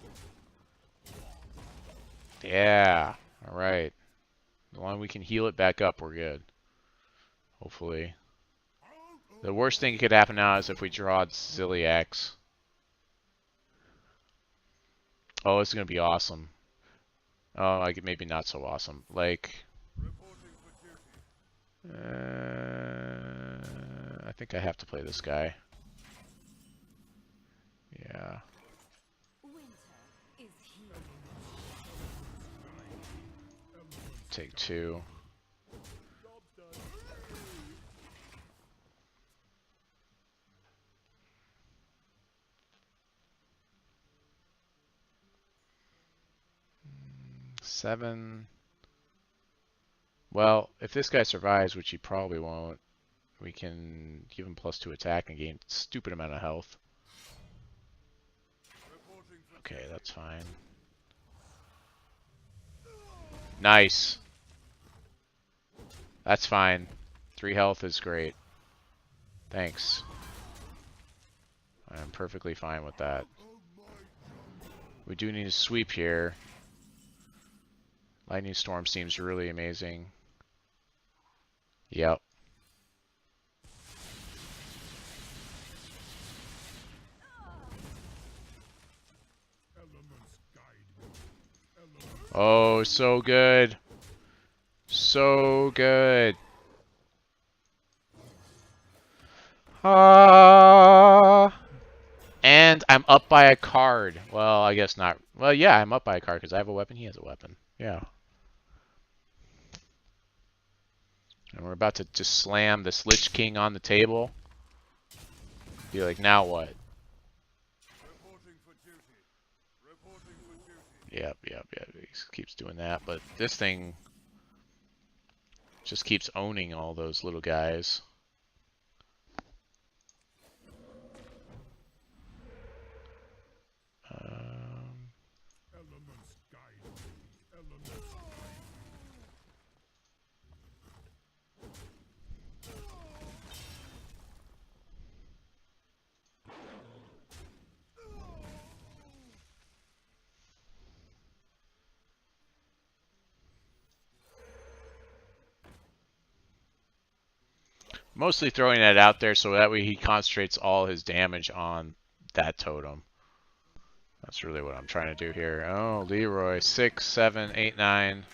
Yeah. Alright. As long as we can heal it back up, we're good. Hopefully. The worst thing that could happen now is if we draw Ziliax. Oh, this is going to be awesome. Oh, like maybe not so awesome. Like... I think I have to play this guy. Yeah. Take 2. Seven. Well, if this guy survives, which he probably won't, we can give him +2 attack and gain a stupid amount of health. Okay, that's fine. Nice. That's fine. 3 health is great. Thanks. I'm perfectly fine with that. We do need a sweep here. Lightning Storm seems really amazing. Yep. Oh, so good. So good. And I'm up by a card. Well, I guess not. Well, yeah, I'm up by a card because I have a weapon. He has a weapon. Yeah. And we're about to just slam this Lich King on the table. Be like, now what? Yep. He keeps doing that, but this thing just keeps owning all those little guys. Mostly throwing that out there so that way he concentrates all his damage on that totem. That's really what I'm trying to do here. Oh, Leroy, 6, 7, 8, 9.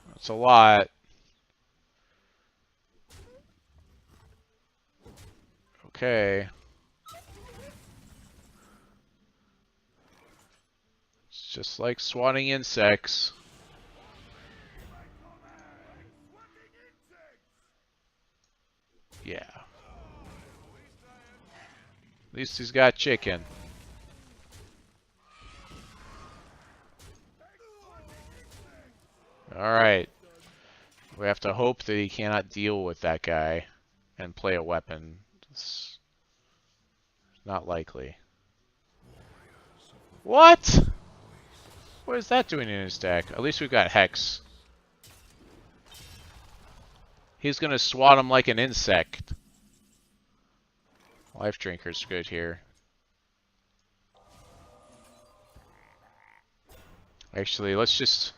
That's a lot. Okay. It's just like swatting insects. Yeah. At least he's got chicken. Alright. We have to hope that he cannot deal with that guy and play a weapon. It's not likely. What? What is that doing in his deck? At least we've got Hex. He's gonna swat him like an insect. Life Drinker's good here. Actually, let's just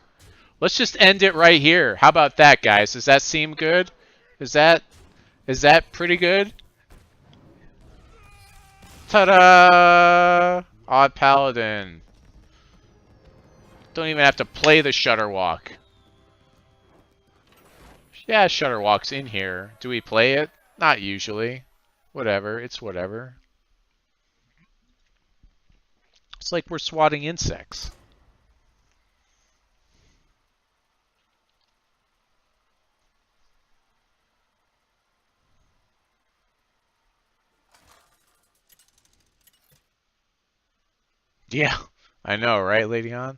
end it right here. How about that, guys? Does that seem good? Is that pretty good? Ta-da! Odd Paladin. Don't even have to play the Shudder Walk. Yeah, Shudder Walk's in here. Do we play it? Not usually. Whatever. It's whatever. It's like we're swatting insects. Yeah, I know, right, Lady On?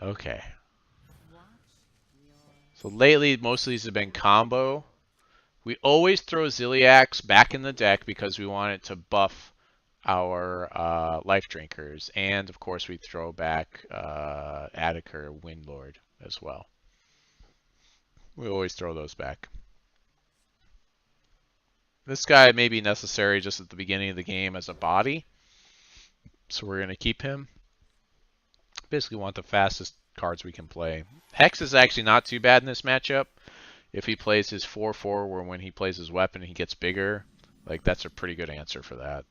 Okay. So lately, most of these have been combo. We always throw Ziliax back in the deck because we want it to buff our life drinkers. And, of course, we throw back Attica Windlord as well. We always throw those back. This guy may be necessary just at the beginning of the game as a body. So we're going to keep him. Basically want the fastest cards we can play. Hex is actually not too bad in this matchup. If he plays his 4/4, where when he plays his weapon he gets bigger, like that's a pretty good answer for that.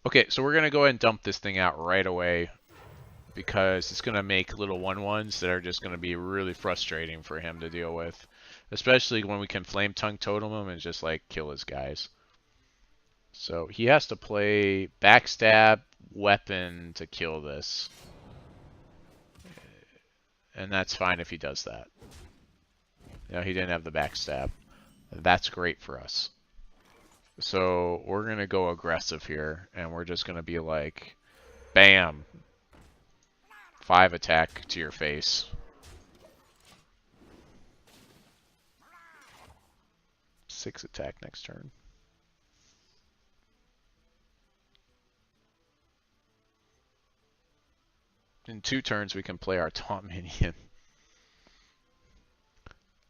Okay, so we're gonna go ahead and dump this thing out right away because it's gonna make little 1/1s that are just gonna be really frustrating for him to deal with, especially when we can Flame Tongue Totem him and just like kill his guys. So he has to play Backstab Weapon to kill this. And that's fine if he does that. You know, he didn't have the backstab. That's great for us. So we're going to go aggressive here, and we're just going to be like, bam, 5 attack to your face. 6 attack next turn. In 2 turns, we can play our taunt minion.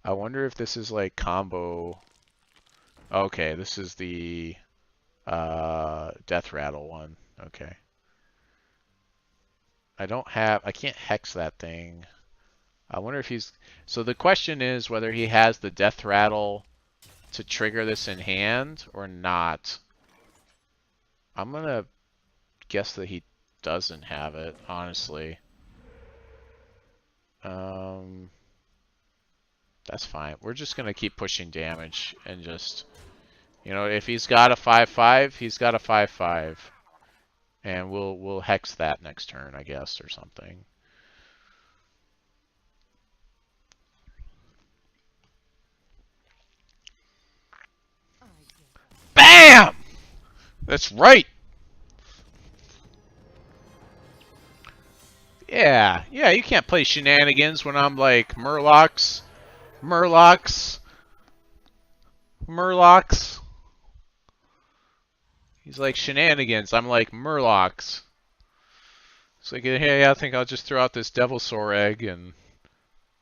I wonder if this is like combo. Okay, this is the Death Rattle one. Okay. I can't hex that thing. I wonder if he's, so the question is whether he has the Death Rattle to trigger this in hand or not. I'm gonna guess that he doesn't have it, honestly. That's fine. We're just gonna keep pushing damage and just, you know, if he's got a 5/5, he's got a 5/5. And we'll hex that next turn, I guess, or something. BAM! That's right! Yeah, you can't play shenanigans when I'm like, Murlocs. He's like, shenanigans. I'm like, Murlocs. It's like, hey, I think I'll just throw out this Devilsaur egg and...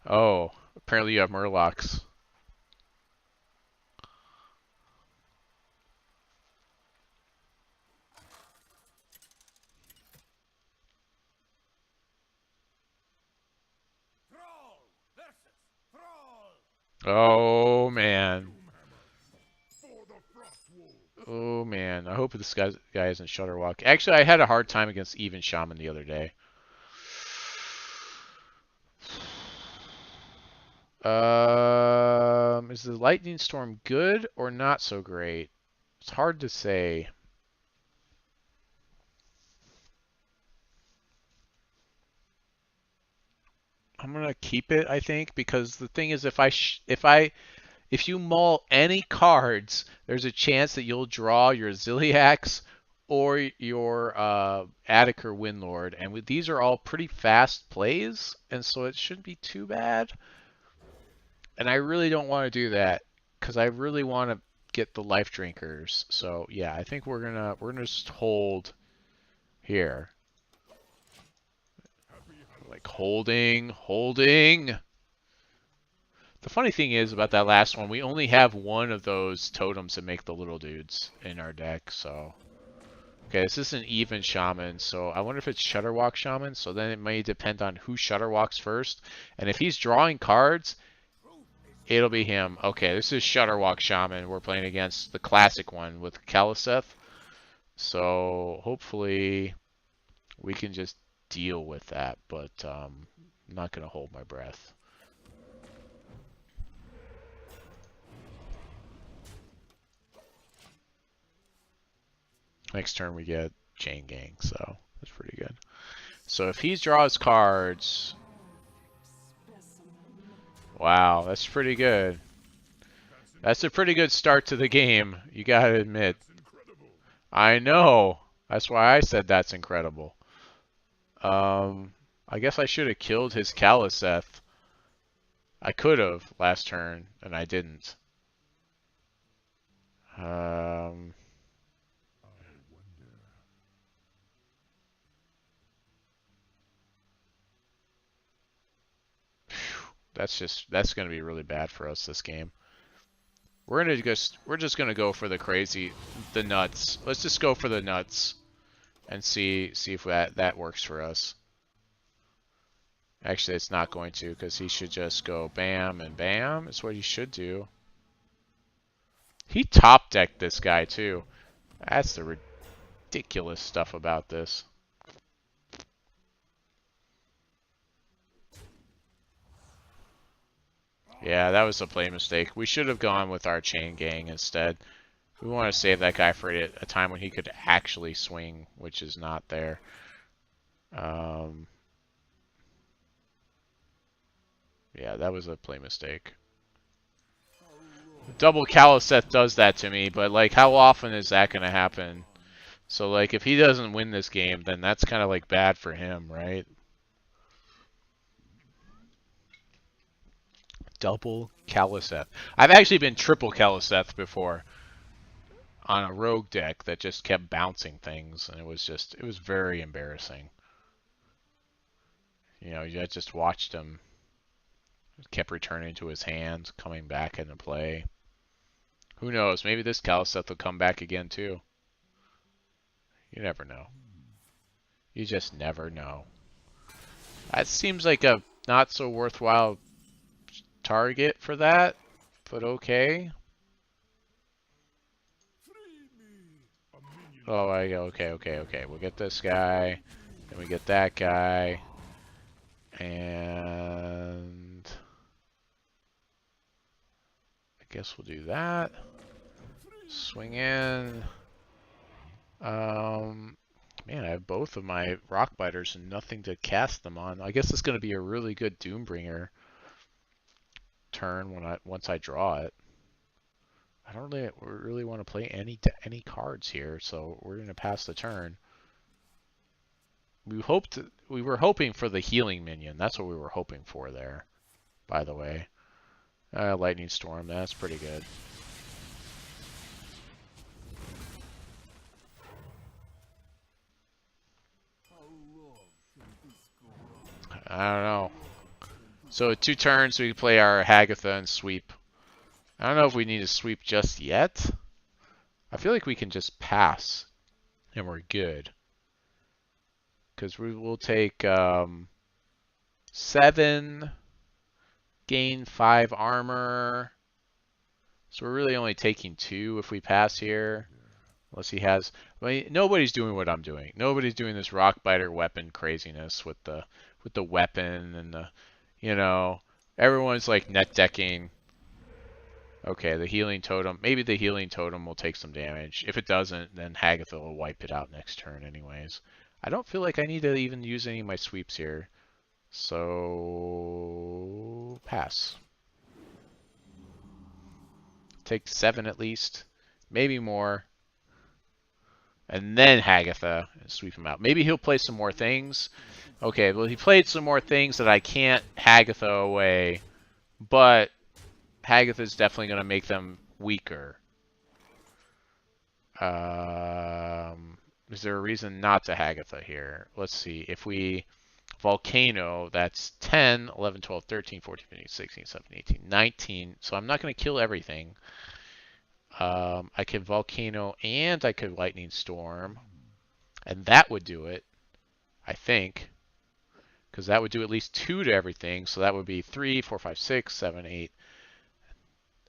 Oh, apparently you have Murlocs. Oh man. For the Frost Wolves. Oh man. I hope this guy isn't Shudderwalk. Actually, I had a hard time against even Shaman the other day. Is the lightning storm good or not so great? It's hard to say. I'm gonna keep it, I think, because the thing is, if you mull any cards, there's a chance that you'll draw your Ziliax or your Attic or Windlord, and these are all pretty fast plays, and so it shouldn't be too bad. And I really don't want to do that because I really want to get the life drinkers. So yeah, I think we're gonna just hold here, like holding. The funny thing is about that last one, we only have one of those totems that make the little dudes in our deck. So okay, this is an even shaman. So I wonder if it's Shudderwalk shaman. So then it may depend on who Shudderwalks first, and if he's drawing cards, it'll be him. Okay, this is Shudderwalk Shaman. We're playing against the classic one with Kaliseth. So hopefully we can just deal with that, but I'm not going to hold my breath. Next turn we get Chain Gang, so that's pretty good. So if he draws cards, wow, that's pretty good. That's a pretty good start to the game, you gotta admit. That's incredible. I know. That's why I said that's incredible. I guess I should have killed his Kaliseth. I could have last turn, and I didn't. Um, I wonder. that's gonna be really bad for us this game. We're just gonna go for the nuts. Let's just go for the nuts and see if that works for us. Actually, it's not going to because he should just go bam and bam. Is what he should do. He top decked this guy too. That's the ridiculous stuff about this. Yeah, that was a play mistake. We should have gone with our chain gang instead. We want to save that guy for a time when he could actually swing, which is not there. Um, yeah, that was a play mistake. Double Kaliseth does that to me, but like, how often is that going to happen? So like, if he doesn't win this game, then that's kind of like bad for him, right? Double Kaliseth. I've actually been triple Kaliseth before on a rogue deck that just kept bouncing things, and it was very embarrassing. You know, I just watched him, kept returning to his hands, coming back into play. Who knows? Maybe this Kaliseth will come back again too. You never know. You just never know. That seems like a not so worthwhile target for that, but okay. Oh, okay. We'll get this guy, then we get that guy, and I guess we'll do that. Swing in. Man, I have both of my rock biters and nothing to cast them on. I guess it's going to be a really good Doombringer turn once I draw it. I don't really want to play any cards here, so we're going to pass the turn. We were hoping for the healing minion. That's what we were hoping for there, by the way. Lightning Storm, that's pretty good. I don't know. So 2 turns we play our Hagatha and sweep. I don't know if we need to sweep just yet. I feel like we can just pass and we're good. Because we will take 7 gain 5 armor. So we're really only taking 2 if we pass here. Unless he has... I mean, nobody's doing what I'm doing. Nobody's doing this rockbiter weapon craziness with the weapon and the... You know, everyone's like net decking. Okay, the healing totem. Maybe the healing totem will take some damage. If it doesn't, then Hagatha will wipe it out next turn anyways. I don't feel like I need to even use any of my sweeps here. So... pass. Take 7 at least. Maybe more. And then Hagatha and sweep him out. Maybe he'll play some more things. Okay, well he played some more things that I can't Hagatha away. But Hagatha is definitely going to make them weaker. Is there a reason not to Hagatha here? Let's see. If we Volcano, that's 10, 11, 12, 13, 14, 15, 16, 17, 18, 19. So I'm not going to kill everything. I could Volcano and I could Lightning Storm. And that would do it, I think. Because that would do at least 2 to everything. So that would be 3, 4, 5, 6, 7, 8.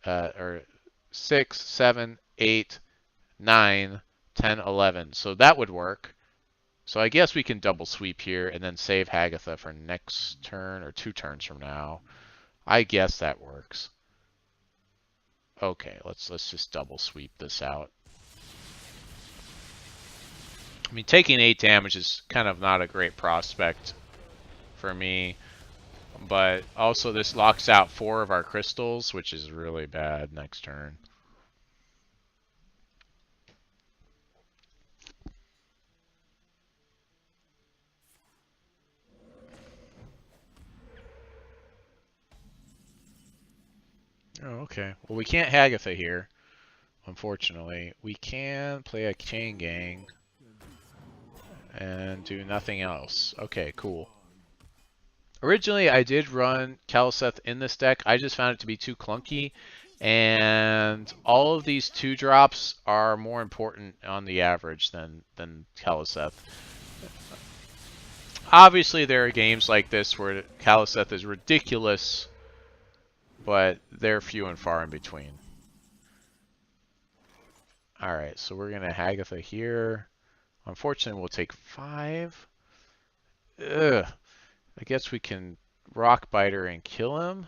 Or 6, 7, 8, 9, 10, 11. So that would work. So I guess we can double sweep here and then save Hagatha for next turn or 2 turns from now. I guess that works. Okay, let's just double sweep this out. I mean, taking 8 damage is kind of not a great prospect for me. But also this locks out 4 of our crystals, which is really bad next turn. Oh, okay. Well, we can't Hagatha here, unfortunately. We can play a Chain Gang and do nothing else. Okay, cool. Originally, I did run Kaliseth in this deck. I just found it to be too clunky. And all of these 2-drops are more important on the average than Kaliseth. Obviously, there are games like this where Kaliseth is ridiculous, but they're few and far in between. Alright, so we're going to Hagatha here. Unfortunately, we'll take 5. Ugh. I guess we can Rockbiter and kill him,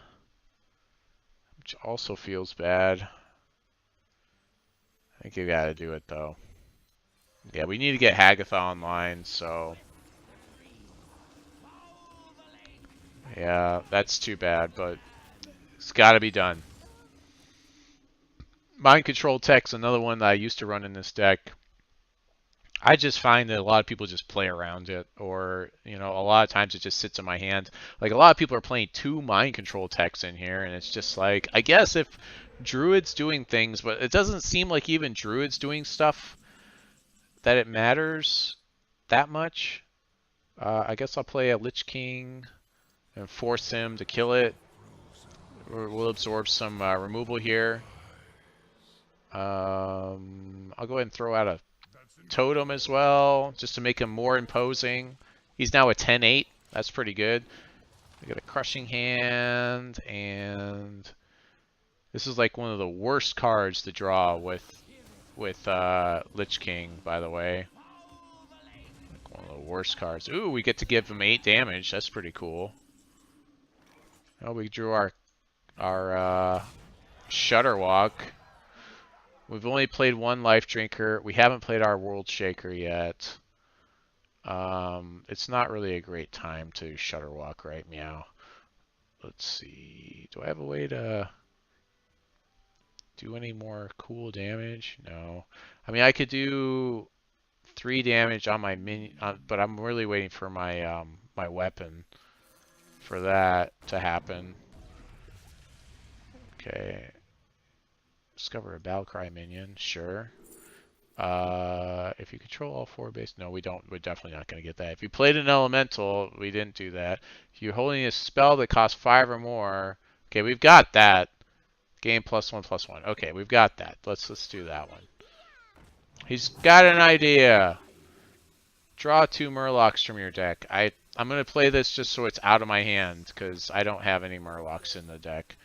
which also feels bad. I think you gotta do it, though. Yeah, we need to get Hagatha online, so... yeah, that's too bad, but it's gotta be done. Mind Control Tech's another one that I used to run in this deck. I just find that a lot of people just play around it, or, you know, a lot of times it just sits in my hand. Like, a lot of people are playing 2 Mind Control Techs in here, and it's just like, I guess if Druid's doing things, but it doesn't seem like even Druid's doing stuff that it matters that much. I guess I'll play a Lich King and force him to kill it. We'll absorb some removal here. I'll go ahead and throw out a Totem as well, just to make him more imposing. He's now a 10-8. That's pretty good. I got a Crushing Hand, and this is like one of the worst cards to draw with Lich King, by the way. Like one of the worst cards. Ooh, we get to give him 8 damage. That's pretty cool. Oh, we drew our Shudder Walk. We've only played 1 Life Drinker. We haven't played our World Shaker yet. It's not really a great time to Shudder Walk, right? Meow. Let's see. Do I have a way to do any more cool damage? No. I mean, I could do 3 damage on my minion, but I'm really waiting for my my weapon for that to happen. Okay. Discover a Battlecry minion, sure. If you control all 4 base, no, we don't. We're definitely not going to get that. If you played an elemental, we didn't do that. If you're holding a spell that costs 5 or more, okay, we've got that. Game +1/+1. Okay, we've got that. Let's do that one. He's got an idea. Draw 2 Murlocs from your deck. I'm going to play this just so it's out of my hand, because I don't have any Murlocs in the deck.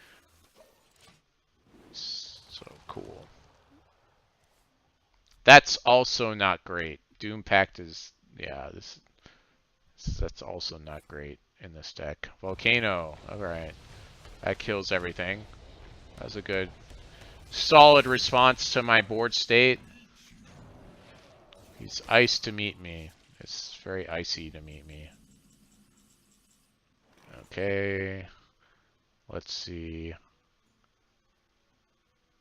So cool. That's also not great. Doom Pact is, yeah, that's also not great in this deck. Volcano, alright. That kills everything. That was a good, solid response to my board state. He's iced to meet me. It's very icy to meet me. Okay. Let's see.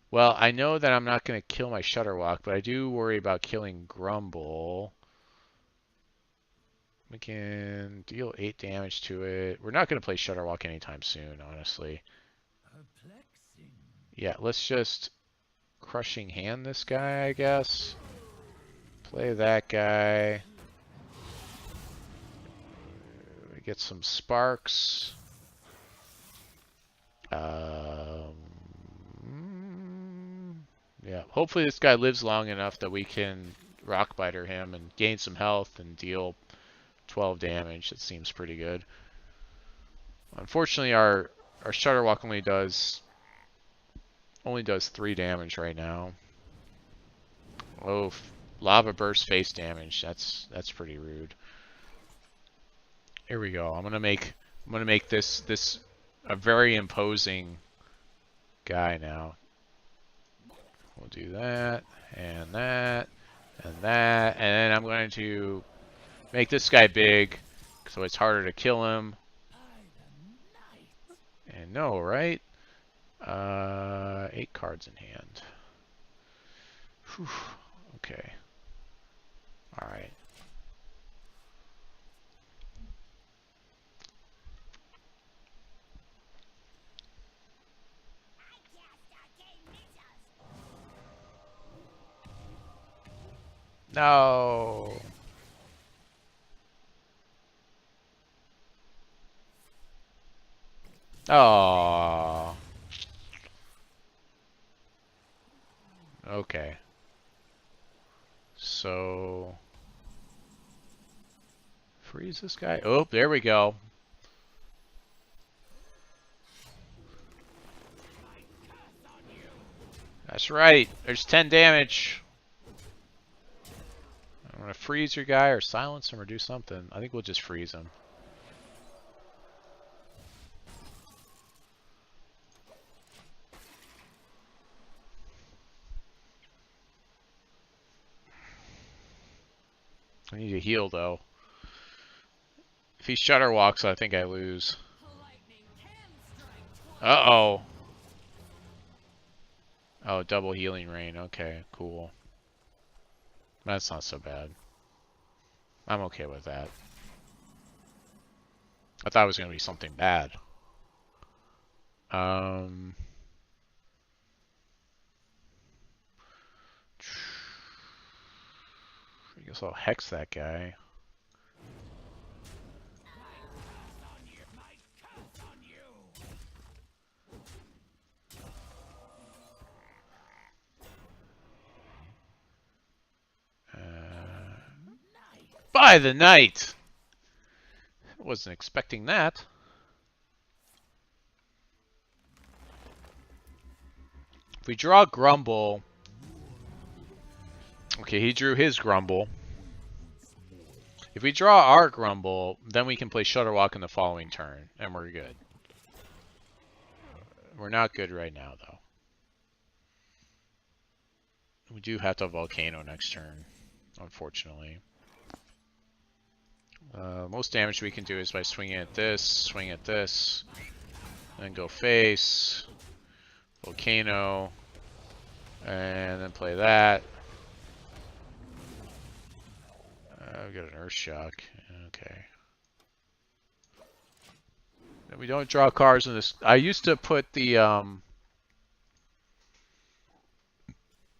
Well, I know that I'm not going to kill my Shudderwock, but I do worry about killing Grumble. We can deal 8 damage to it. We're not going to play Shudderwock anytime soon, honestly. Yeah, let's just Crushing Hand this guy, I guess. Play that guy. We get some sparks. Yeah, hopefully this guy lives long enough that we can Rockbiter him and gain some health and deal 12 damage. That seems pretty good. Unfortunately, our Shudderwock only does 3 damage right now. Oh, Lava Burst face damage. That's pretty rude. Here we go. I'm gonna make this a very imposing guy now. We'll do that and that and that, and then I'm going to make this guy big so it's harder to kill him. And no, right? 8 cards in hand. Whew. Okay. All right. No. Oh. Okay. So freeze this guy. Oh, there we go. That's right. There's 10 damage. I'm gonna freeze your guy or silence him or do something. I think we'll just freeze him. I need to heal though. If he Shudderwalks, I think I lose. Uh-oh. Oh, double healing rain. Okay, cool. That's not so bad. I'm okay with that. I thought it was going to be something bad. I guess I'll hex that guy. By the night! I wasn't expecting that. If we draw Grumble... Okay, he drew his Grumble. If we draw our Grumble, then we can play Shudderwock in the following turn, and we're good. We're not good right now, though. We do have to Volcano next turn, unfortunately. Most damage we can do is by swinging at this, then go face, Volcano, and then play that. I've got an Earth Shock. Okay. And we don't draw cards in this. I used to put the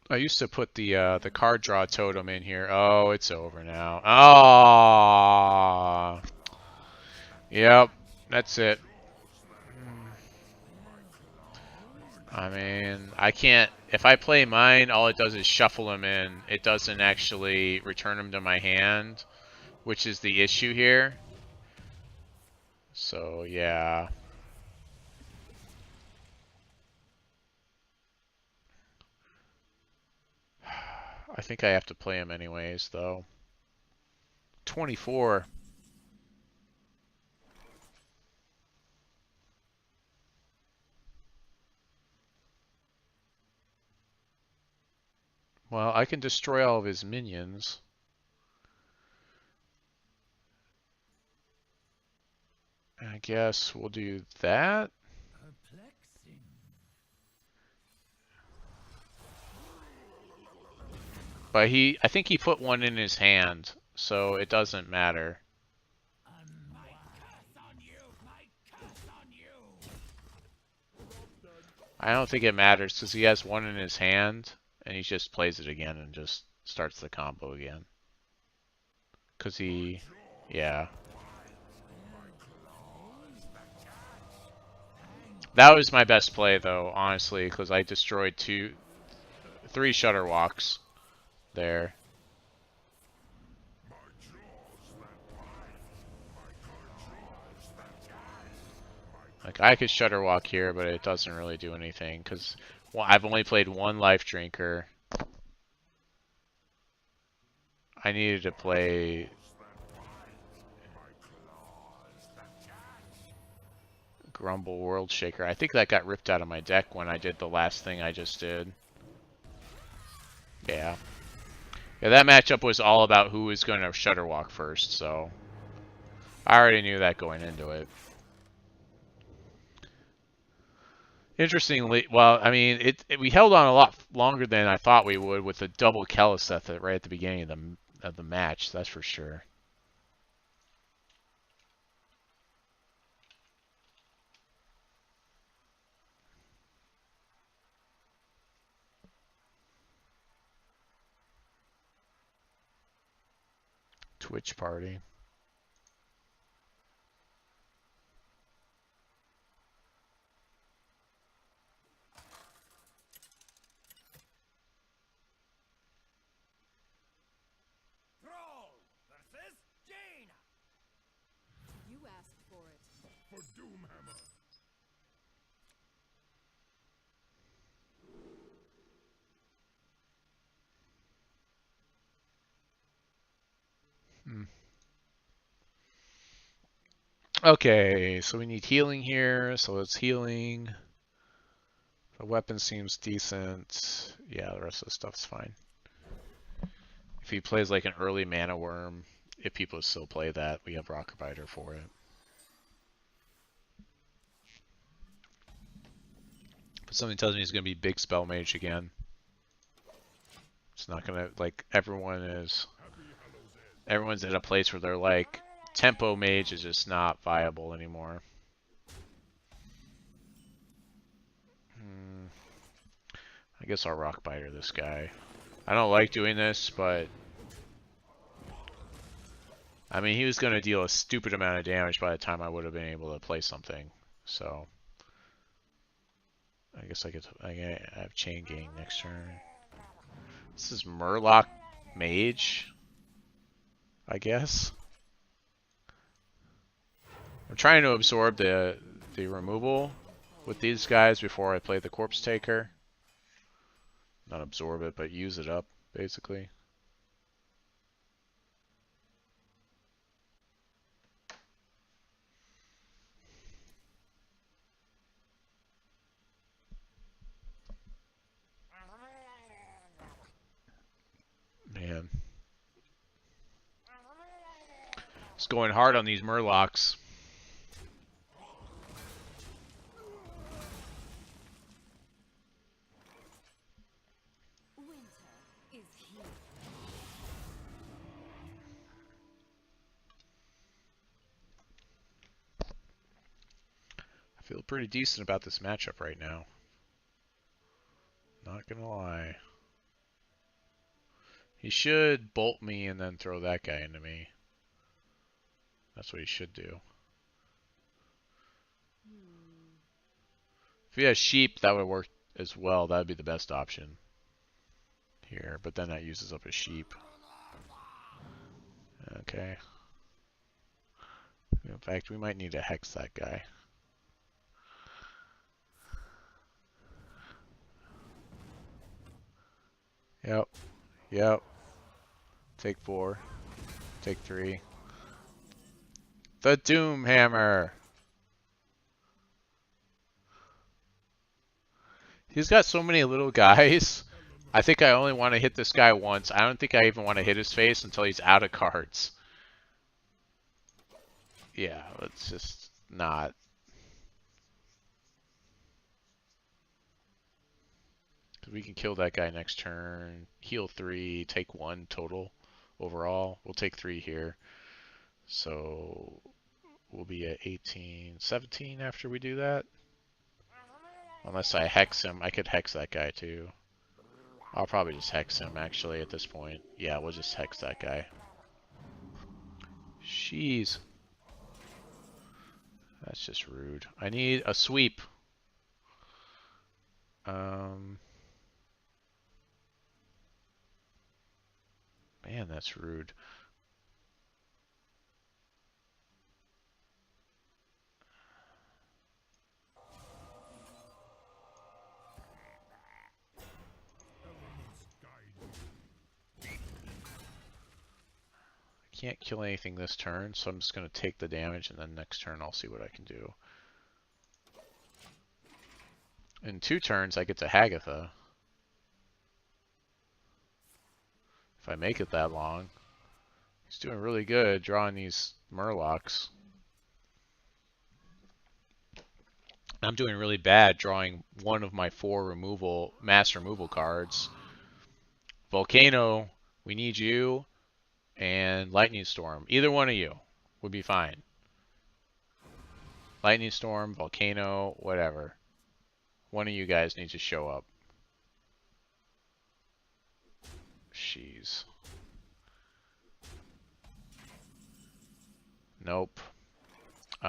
the card draw totem in here. Oh, it's over now. Oh. Yep, that's it. I mean, I can't. If I play mine, all it does is shuffle them in. It doesn't actually return them to my hand, which is the issue here. So yeah. I think I have to play him anyways, though. 24. Well, I can destroy all of his minions. I guess we'll do that. Perplexing. But I think he put one in his hand, so it doesn't matter. My curse on you! My curse on you! I don't think it matters because he has one in his hand, and he just plays it again and just starts the combo again. Because yeah. That was my best play, though, honestly, because I destroyed 3 Shudder walks there. Like, I could Shudder walk here, but it doesn't really do anything, because I've only played one Life Drinker. I needed to play Grumble World Shaker. I think that got ripped out of my deck when I did the last thing I just did. Yeah. Yeah, that matchup was all about who was going to Shudder walk first, so I already knew that going into it. Interestingly, well, I mean, we held on a lot longer than I thought we would with the double Kelliseth right at the beginning of the match. That's for sure. Twitch party. Thrall versus Jaina! You asked for it. For Doomhammer! Hmm. Okay, so we need healing here, so it's healing. The weapon seems decent. Yeah, the rest of the stuff's fine. If he plays like an early mana worm, if people still play that, we have Rocker Biter for it. But something tells me he's going to be big spell mage again. It's not going to, like, everyone's at a place where they're like, tempo mage is just not viable anymore. I guess I'll Rock Biter this guy. I don't like doing this, but I mean, he was going to deal a stupid amount of damage by the time I would have been able to play something. So I guess I have Chain Gang next turn. This is Murloc Mage, I guess. I'm trying to absorb the removal with these guys before I play the Corpse Taker. Not absorb it, but use it up, basically. Man. It's going hard on these Murlocs. Winter is here. I feel pretty decent about this matchup right now. Not gonna lie. He should bolt me and then throw that guy into me. That's what he should do. If he has sheep, that would work as well. That would be the best option here. But then that uses up his sheep. Okay. In fact, we might need to hex that guy. Yep. Yep. Take 4. Take 3. The Doom Hammer! He's got so many little guys. I think I only want to hit this guy once. I don't think I even want to hit his face until he's out of cards. Yeah, let's just not. We can kill that guy next turn. Heal 3, take 1 total overall. We'll take 3 here. So we'll be at 18, 17 after we do that. Unless I hex him. I could hex that guy too. I'll probably just hex him actually at this point. Yeah, we'll just hex that guy. Jeez. That's just rude. I need a sweep. Man, that's rude. Can't kill anything this turn, so I'm just going to take the damage, and then next turn I'll see what I can do. In 2 turns, I get to Hagatha. If I make it that long. He's doing really good drawing these Murlocs. I'm doing really bad drawing one of my 4 mass removal cards. Volcano, we need you. And Lightning Storm. Either one of you would be fine. Lightning Storm, Volcano, whatever. One of you guys needs to show up. Jeez. Nope. So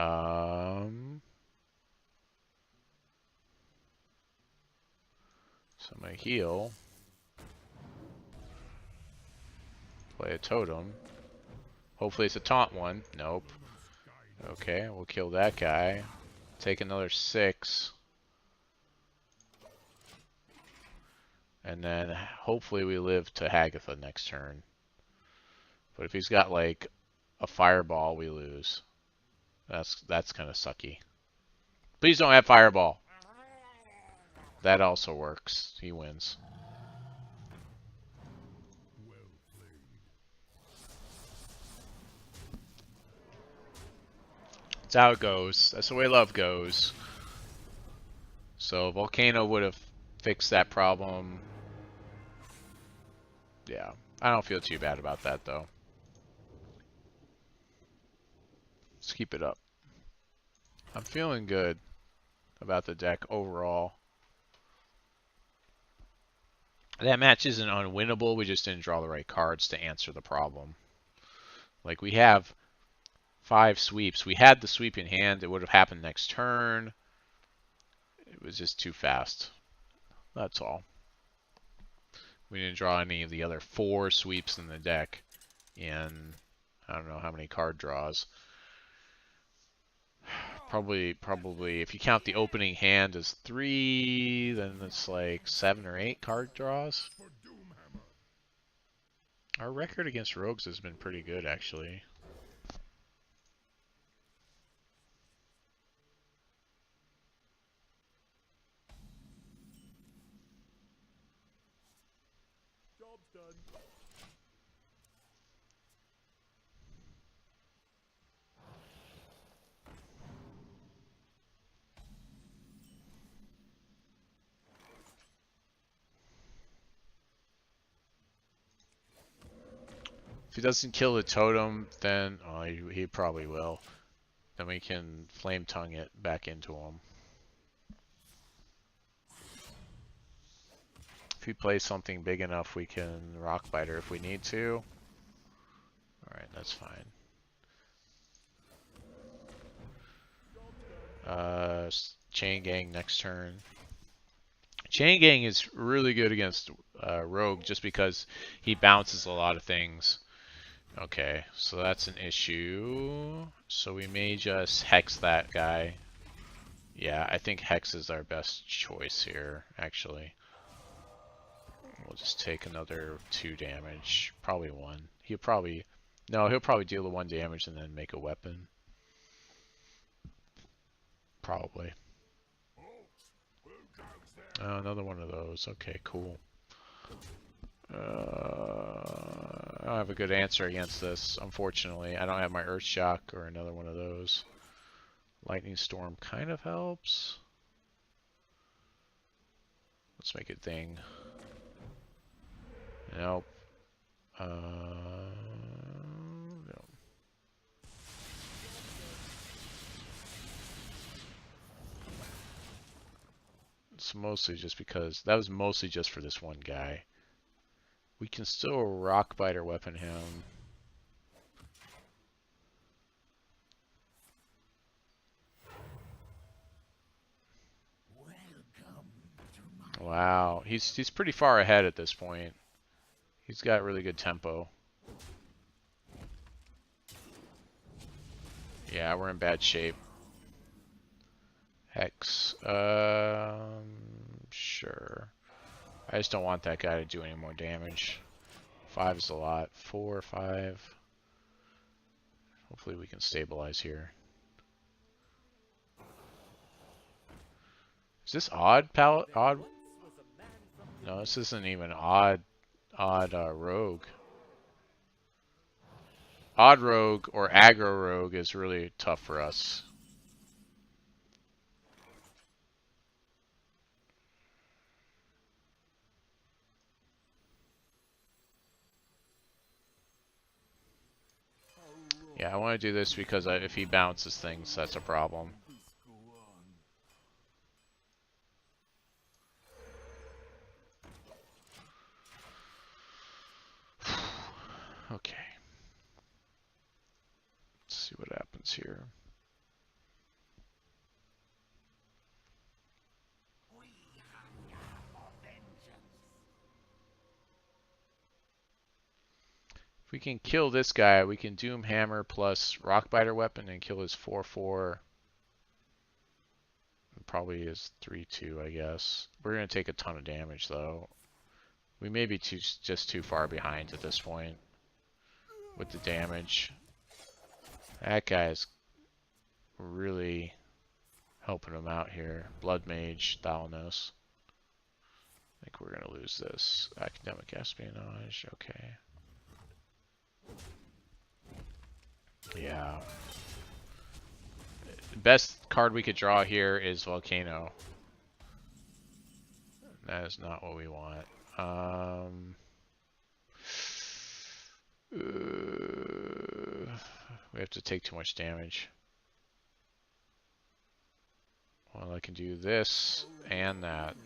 I'm gonna heal. Play a totem. Hopefully it's a taunt one. Nope. Okay, we'll kill that guy. Take another 6. And then hopefully we live to Hagatha next turn. But if he's got like a fireball, we lose. That's kind of sucky. Please don't have fireball. That also works. He wins. That's how it goes. That's the way love goes. So Volcano would have fixed that problem. Yeah, I don't feel too bad about that though. Let's keep it up. I'm feeling good about the deck overall. That match isn't unwinnable. We just didn't draw the right cards to answer the problem. Like we have 5 sweeps. We had the sweep in hand. It would have happened next turn. It was just too fast. That's all. We didn't draw any of the other 4 sweeps in the deck in I don't know how many card draws. Probably if you count the opening hand as 3, then it's like 7 or 8 card draws. Our record against rogues has been pretty good actually. Job's done. If he doesn't kill the totem, then he probably will. Then we can flame tongue it back into him. If he plays something big enough, we can rock biter if we need to. Alright, that's fine. Chain Gang next turn. Chain Gang is really good against Rogue just because he bounces a lot of things. Okay, so that's an issue. So we may just hex that guy. Yeah, I think hex is our best choice here, actually. We'll just take another 2 damage. Probably 1. He'll probably... No, he'll probably deal the 1 damage and then make a weapon. Probably. Oh, another one of those. Okay, cool. I don't have a good answer against this, unfortunately. I don't have my Earth Shock or another one of those. Lightning Storm kind of helps. Let's make it ding. Nope. No. It's mostly just because that was mostly just for this one guy. We can still rock biter weapon him. Wow, he's pretty far ahead at this point. He's got really good tempo. Yeah, we're in bad shape. Hex. Sure. I just don't want that guy to do any more damage. 5 is a lot. 4, 5. Hopefully we can stabilize here. Is this odd palette? Odd? No, this isn't even odd. Rogue. Odd rogue or aggro rogue is really tough for us. Yeah, I want to do this because if he bounces things, that's a problem. Okay. Let's see what happens here. If we can kill this guy, we can Doom Hammer plus Rockbiter weapon and kill his 4/4. Probably his 3/2, I guess. We're gonna take a ton of damage though. We may be just too far behind at this point with the damage. That guy's really helping him out here. Blood Mage, Thalanos. I think we're gonna lose this. Academic Espionage, okay. Yeah. The best card we could draw here is Volcano. That is not what we want. We have to take too much damage. Well, I can do this and that.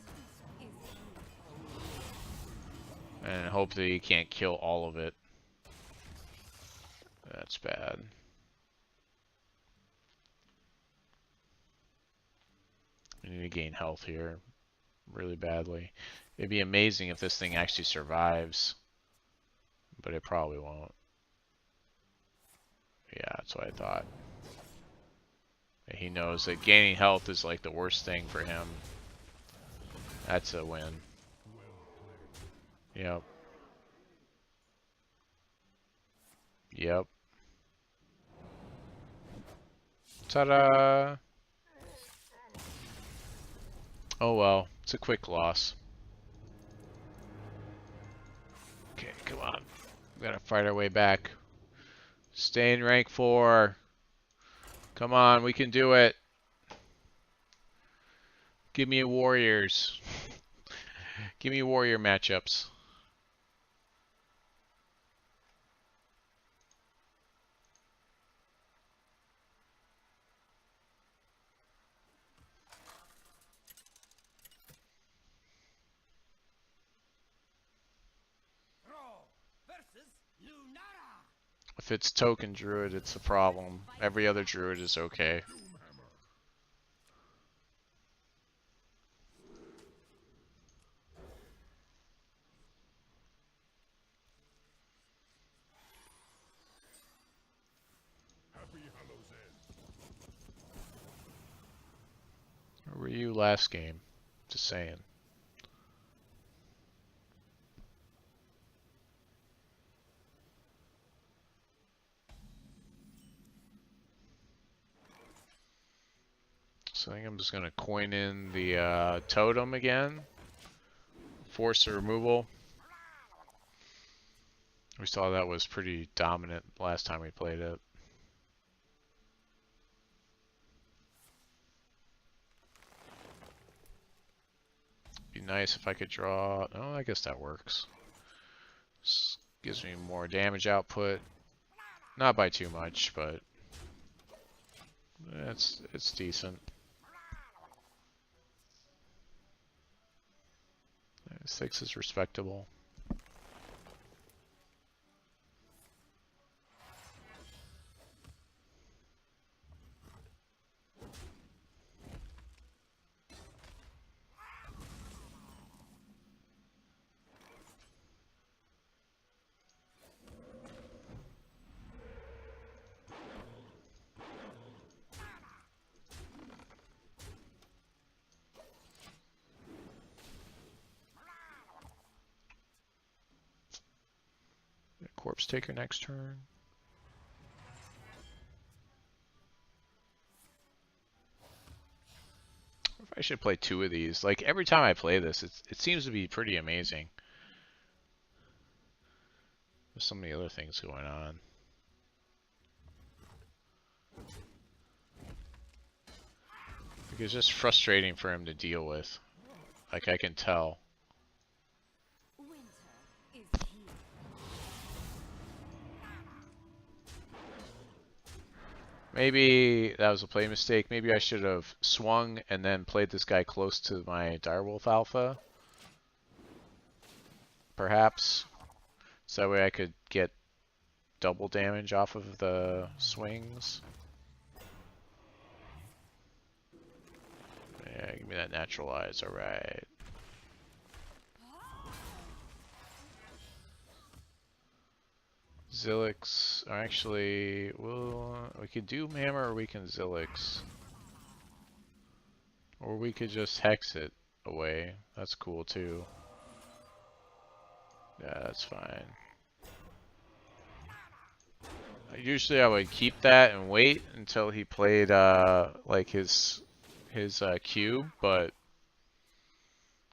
And hope that he can't kill all of it. That's bad. We need to gain health here really badly. It'd be amazing if this thing actually survives, but it probably won't. Yeah, that's what I thought. He knows that gaining health is like the worst thing for him. That's a win. Yep. Yep. Ta-da! Oh well, it's a quick loss. Okay, come on. We gotta fight our way back. Stay in rank 4. Come on, we can do it. Give me warriors. Give me warrior matchups. If it's token druid, it's a problem. Every other druid is okay. you last game? Just saying. So I think I'm just going to coin in the totem again. Force the removal. We saw that was pretty dominant last time we played it. Be nice if I could draw. Oh, I guess that works. This gives me more damage output. Not by too much, but it's decent. 6 is respectable. Corpse Taker next turn. I should play 2 of these. Like every time I play this, it seems to be pretty amazing. There's so many other things going on. Like it's just frustrating for him to deal with. Like I can tell. Winter is here. Maybe that was a play mistake. Maybe I should have swung and then played this guy close to my Direwolf Alpha. Perhaps. So that way I could get double damage off of the swings. Yeah, give me that naturalize, alright. Zilix, or actually, well, we could do Hammer or we can Zilix. Or we could just Hex it away. That's cool too. Yeah, that's fine. Usually I would keep that and wait until he played like his cube, but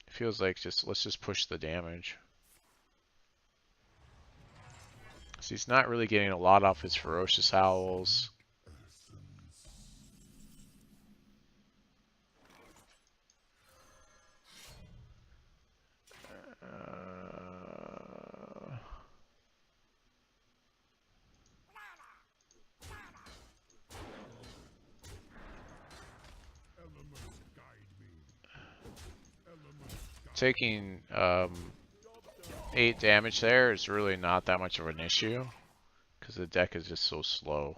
it feels like let's just push the damage. So he's not really getting a lot off his Ferocious Howls. Taking 8 damage there is really not that much of an issue because the deck is just so slow.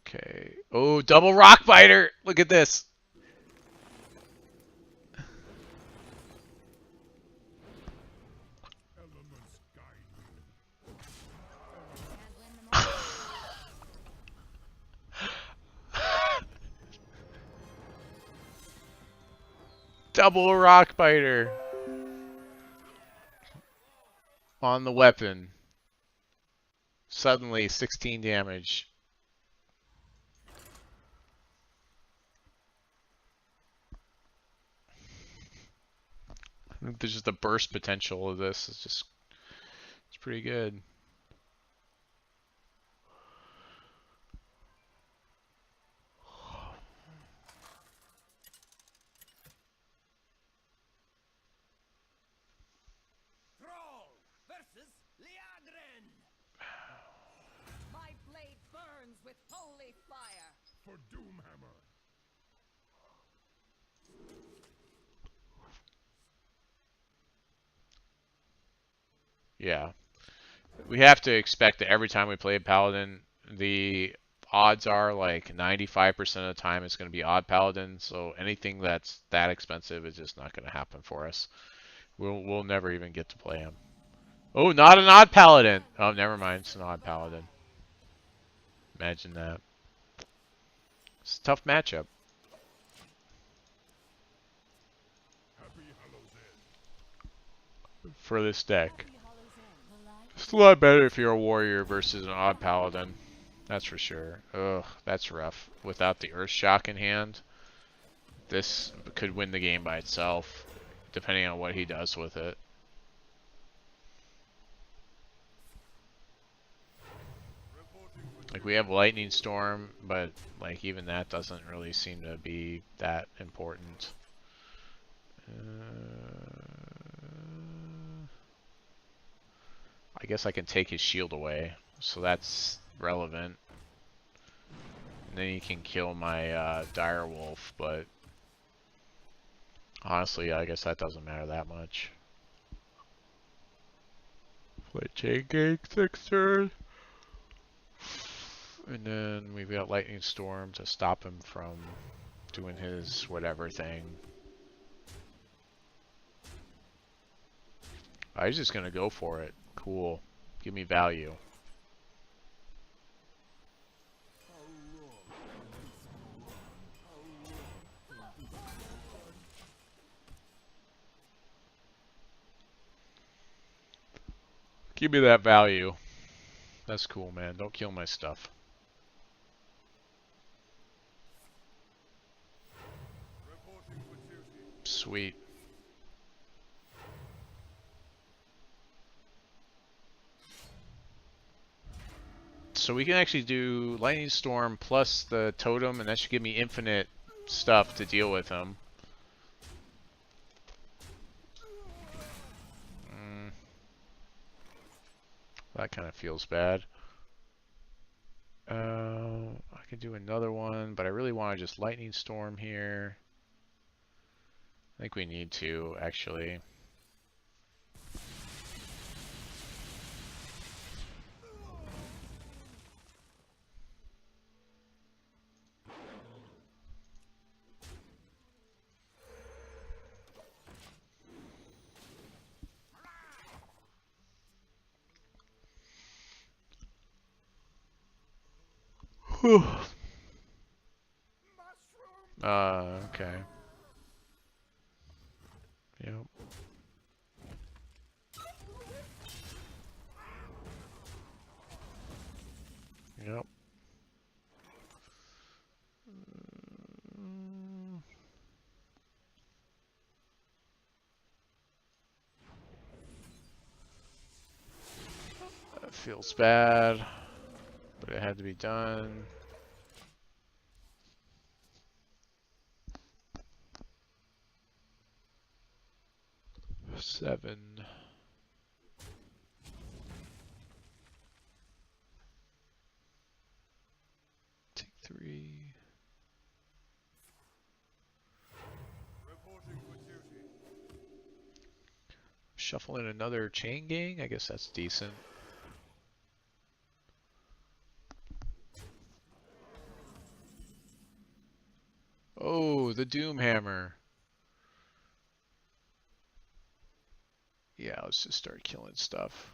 Okay. Oh, double rock biter! Look at this. Double rock biter on the weapon. Suddenly 16 damage. I think there's just the burst potential of this. It's pretty good. Thrall versus Liadrin. My blade burns with holy fire. For Doomhammer. Yeah. We have to expect that every time we play a Paladin, the odds are like 95% of the time it's going to be odd paladin. So anything that's that expensive is just not going to happen for us. We'll never even get to play him. Oh, not an odd paladin. Oh, never mind. It's an odd paladin. Imagine that. It's a tough matchup for this deck. It's a lot better if you're a warrior versus an odd paladin. That's for sure. Ugh, that's rough. Without the Earth Shock in hand, this could win the game by itself, depending on what he does with it. Like, we have Lightning Storm, but like even that doesn't really seem to be that important. I guess I can take his shield away, so that's relevant. And then he can kill my Dire Wolf, but honestly, I guess that doesn't matter that much. Play Chain Gang 6 turn. And then we've got Lightning Storm to stop him from doing his whatever thing. I was just gonna go for it. Cool. Give me value. Give me that value. That's cool, man. Don't kill my stuff. Sweet. So we can actually do Lightning Storm plus the Totem, and that should give me infinite stuff to deal with him. That kind of feels bad. I could do another one, but I really want to just Lightning Storm here. I think we need to, actually. Whew. Okay. Yep. Yep. That feels bad, but it had to be done. Seven. Take three. Shuffle in another Chain Gang. I guess that's decent. Oh, the Doom Hammer. Yeah, let's just start killing stuff.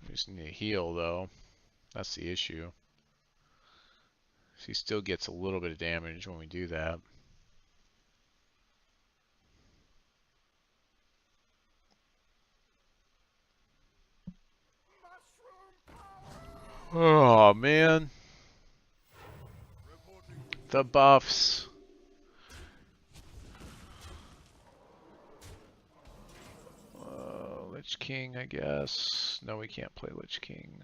We just need to heal, though. That's the issue. He still gets a little bit of damage when we do that. Oh, man. The buffs. Lich King, I guess. No, we can't play Lich King.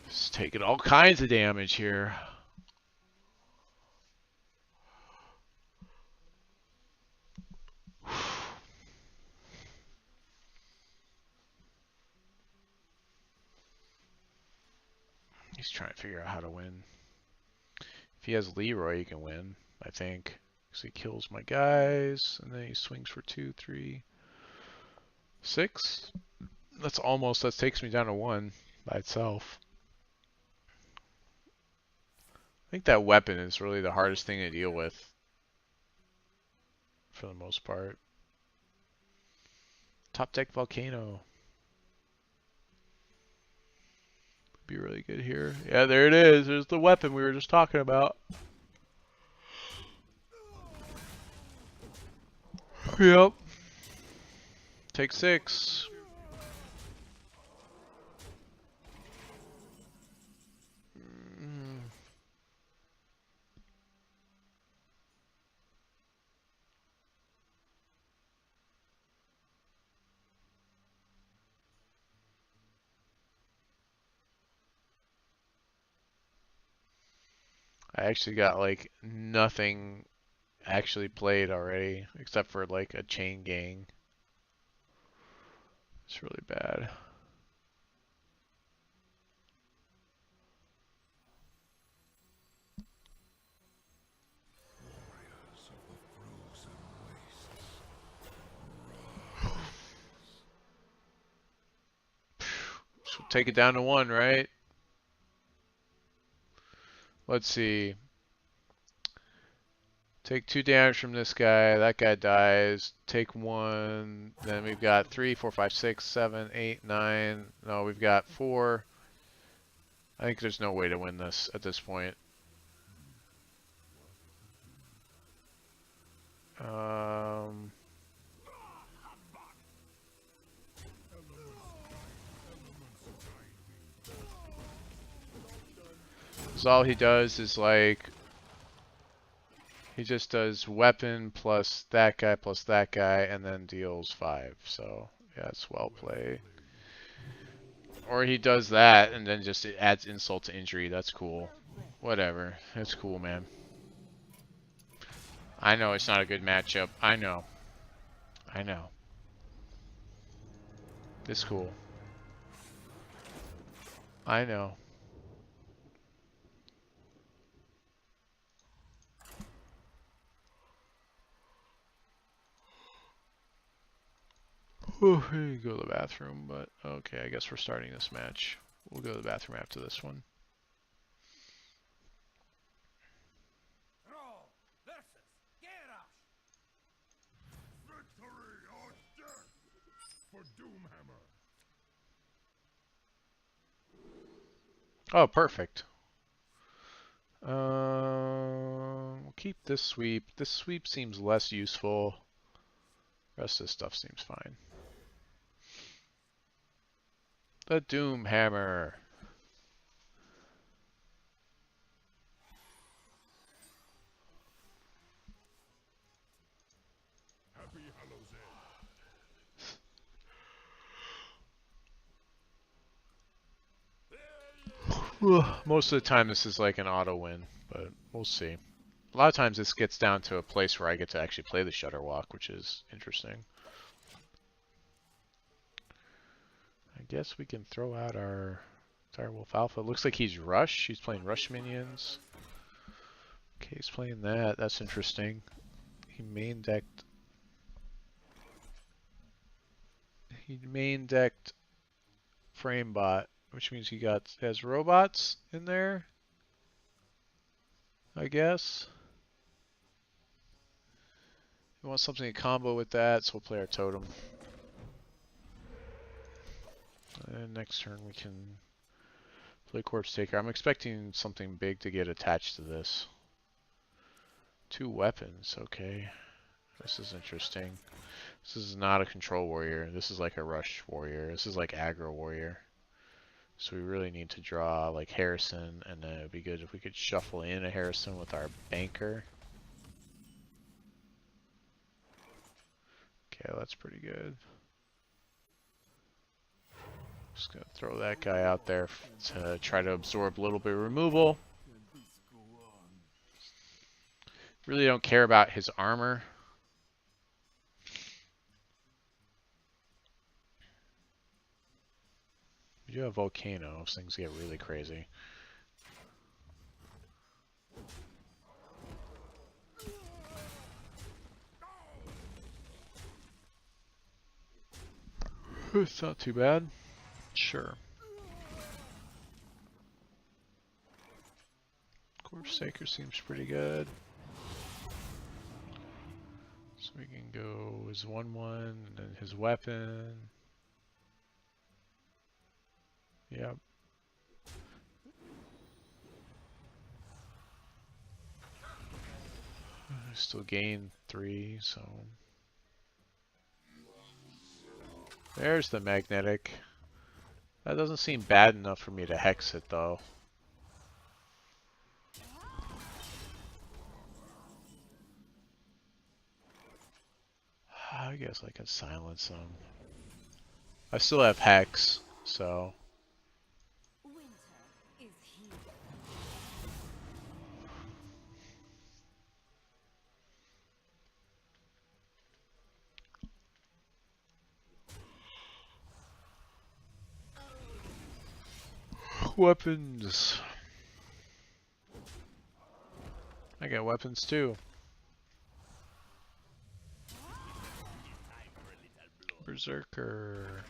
Just taking all kinds of damage here. He's trying to figure out how to win. If he has Leroy, he can win, I think. Because he kills my guys, and then he swings for 2, 3, 6. That's almost, that takes me down to 1 by itself. I think that weapon is really the hardest thing to deal with, for the most part. Top deck Volcano. Be really good here. Yeah, there it is. There's the weapon we were just talking about. Yep. Take 6. I actually got like nothing actually played already, except for like a chain gang. It's really bad. So take it down to 1, right? Let's see. Take 2 damage from this guy. That guy dies. Take 1. Then we've got 3, 4, 5, 6, 7, 8, 9. No, we've got 4. I think there's no way to win this at this point. So all he does is like, he just does weapon plus that guy and then deals 5. So yeah, it's well played. Or he does that and then just adds insult to injury. That's cool. Whatever. That's cool, man. I know it's not a good matchup. I know. I know. It's cool. I know. Oh, you go to the bathroom, but okay, I guess we're starting this match. We'll go to the bathroom after this one. Thrall versus Garrosh. Victory or death for Doomhammer. Oh, perfect. We'll keep this sweep. This sweep seems less useful. The rest of this stuff seems fine. The Doom Hammer. Happy Hallows End. Most of the time this is like an auto win, but we'll see. A lot of times this gets down to a place where I get to actually play the Shudder Walk, which is interesting. I guess we can throw out our Direwolf Alpha. Looks like he's Rush. He's playing Rush minions. Okay, he's playing that. That's interesting. He main decked. He main decked Framebot, which means he has robots in there. I guess. We want something to combo with that, so we'll play our Totem. And next turn we can play Corpse Taker. I'm expecting something big to get attached to this. 2 weapons, okay. This is interesting. This is not a control warrior. This is like a rush warrior. This is like aggro warrior. So we really need to draw like Harrison, and then it would be good if we could shuffle in a Harrison with our banker. Okay, that's pretty good. Just gonna throw that guy out there to try to absorb a little bit of removal. Really don't care about his armor. We do have Volcano if things get really crazy. It's not too bad. Sure. Corpseaker seems pretty good. So we can go his 1/1 and then his weapon. Yep. Still gain 3, so there's the magnetic. That doesn't seem bad enough for me to hex it though. I guess I can silence them. I still have hex, so Winter is here. weapons. I got weapons too. Berserker.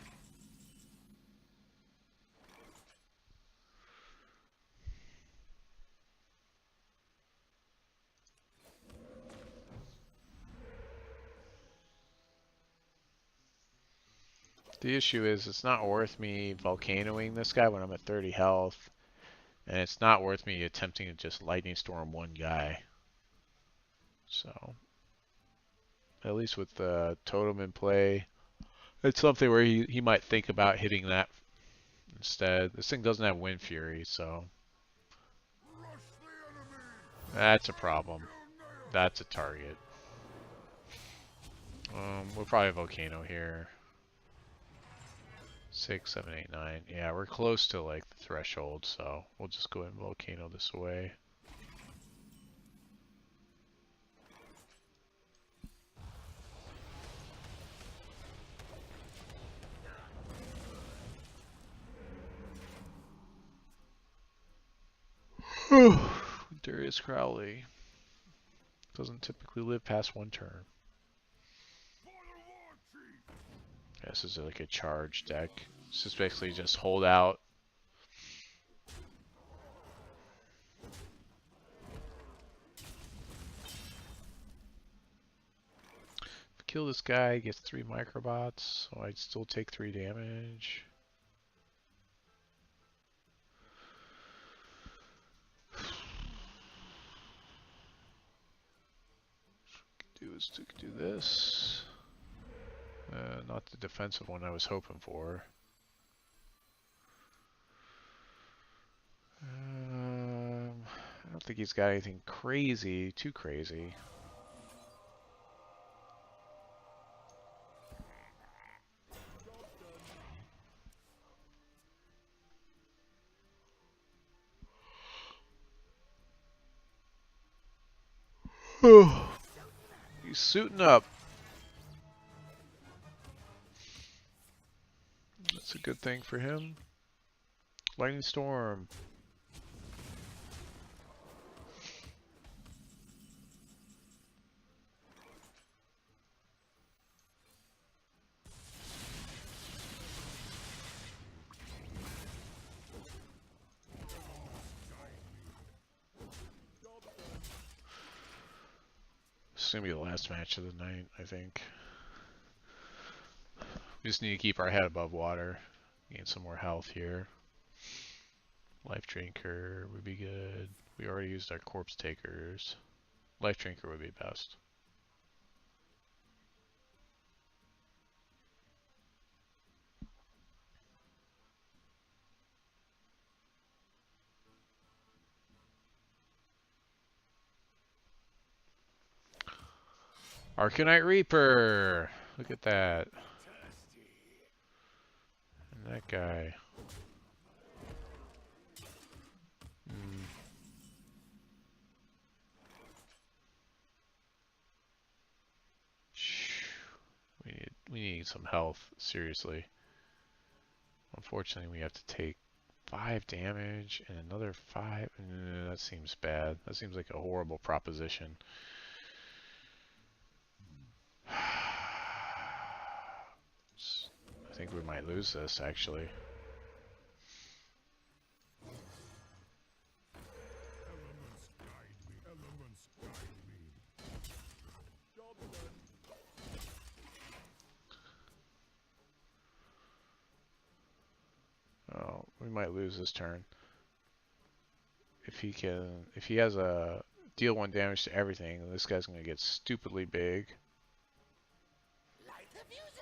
The issue is it's not worth me volcanoing this guy when I'm at 30 health, and it's not worth me attempting to just lightning storm one guy. So, at least with the totem in play, it's something where he might think about hitting that instead. This thing doesn't have Wind Fury, so that's a problem. That's a target. We'll probably volcano here. 6, 7, 8, 9. Yeah, we're close to like the threshold, so we'll just go ahead and volcano this away. Darius Crowley doesn't typically live past one turn. Yeah, this is like a charge deck. It's just basically just hold out. Kill this guy, gets 3 microbots, so I'd still take 3 damage. Do this. Not the defensive one I was hoping for. I don't think he's got anything crazy, too crazy. He's suiting up. That's a good thing for him. Lightning Storm. This is going to be the last match of the night, I think. We just need to keep our head above water. Gain some more health here. Life Drinker would be good. We already used our Corpse Takers. Life Drinker would be best. Arcanite Reaper! Look at that. And that guy. We need some health, seriously. Unfortunately, we have to take 5 damage and another 5. That seems bad. That seems like a horrible proposition. I think think we might lose this, actually. Elements guide me. Elements guide me. Job done. Oh, we might lose this turn. If he has a deal 1 damage to everything, this guy's gonna get stupidly big. Light the fuses.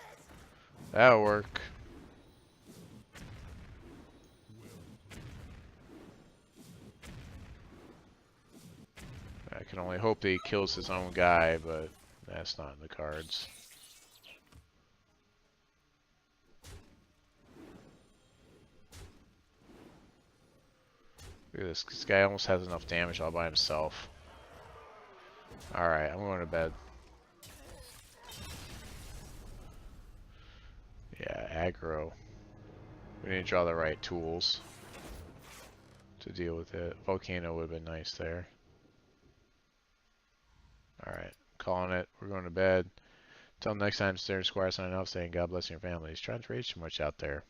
That'll work. I can only hope that he kills his own guy, but that's not in the cards. Look at this. This guy almost has enough damage all by himself. Alright, I'm going to bed. Yeah, aggro. We need to draw the right tools to deal with it. Volcano would have been nice there. Alright, calling it. We're going to bed. Until next time, Stern Squire signing off saying God bless your families. Trying to rage too much out there.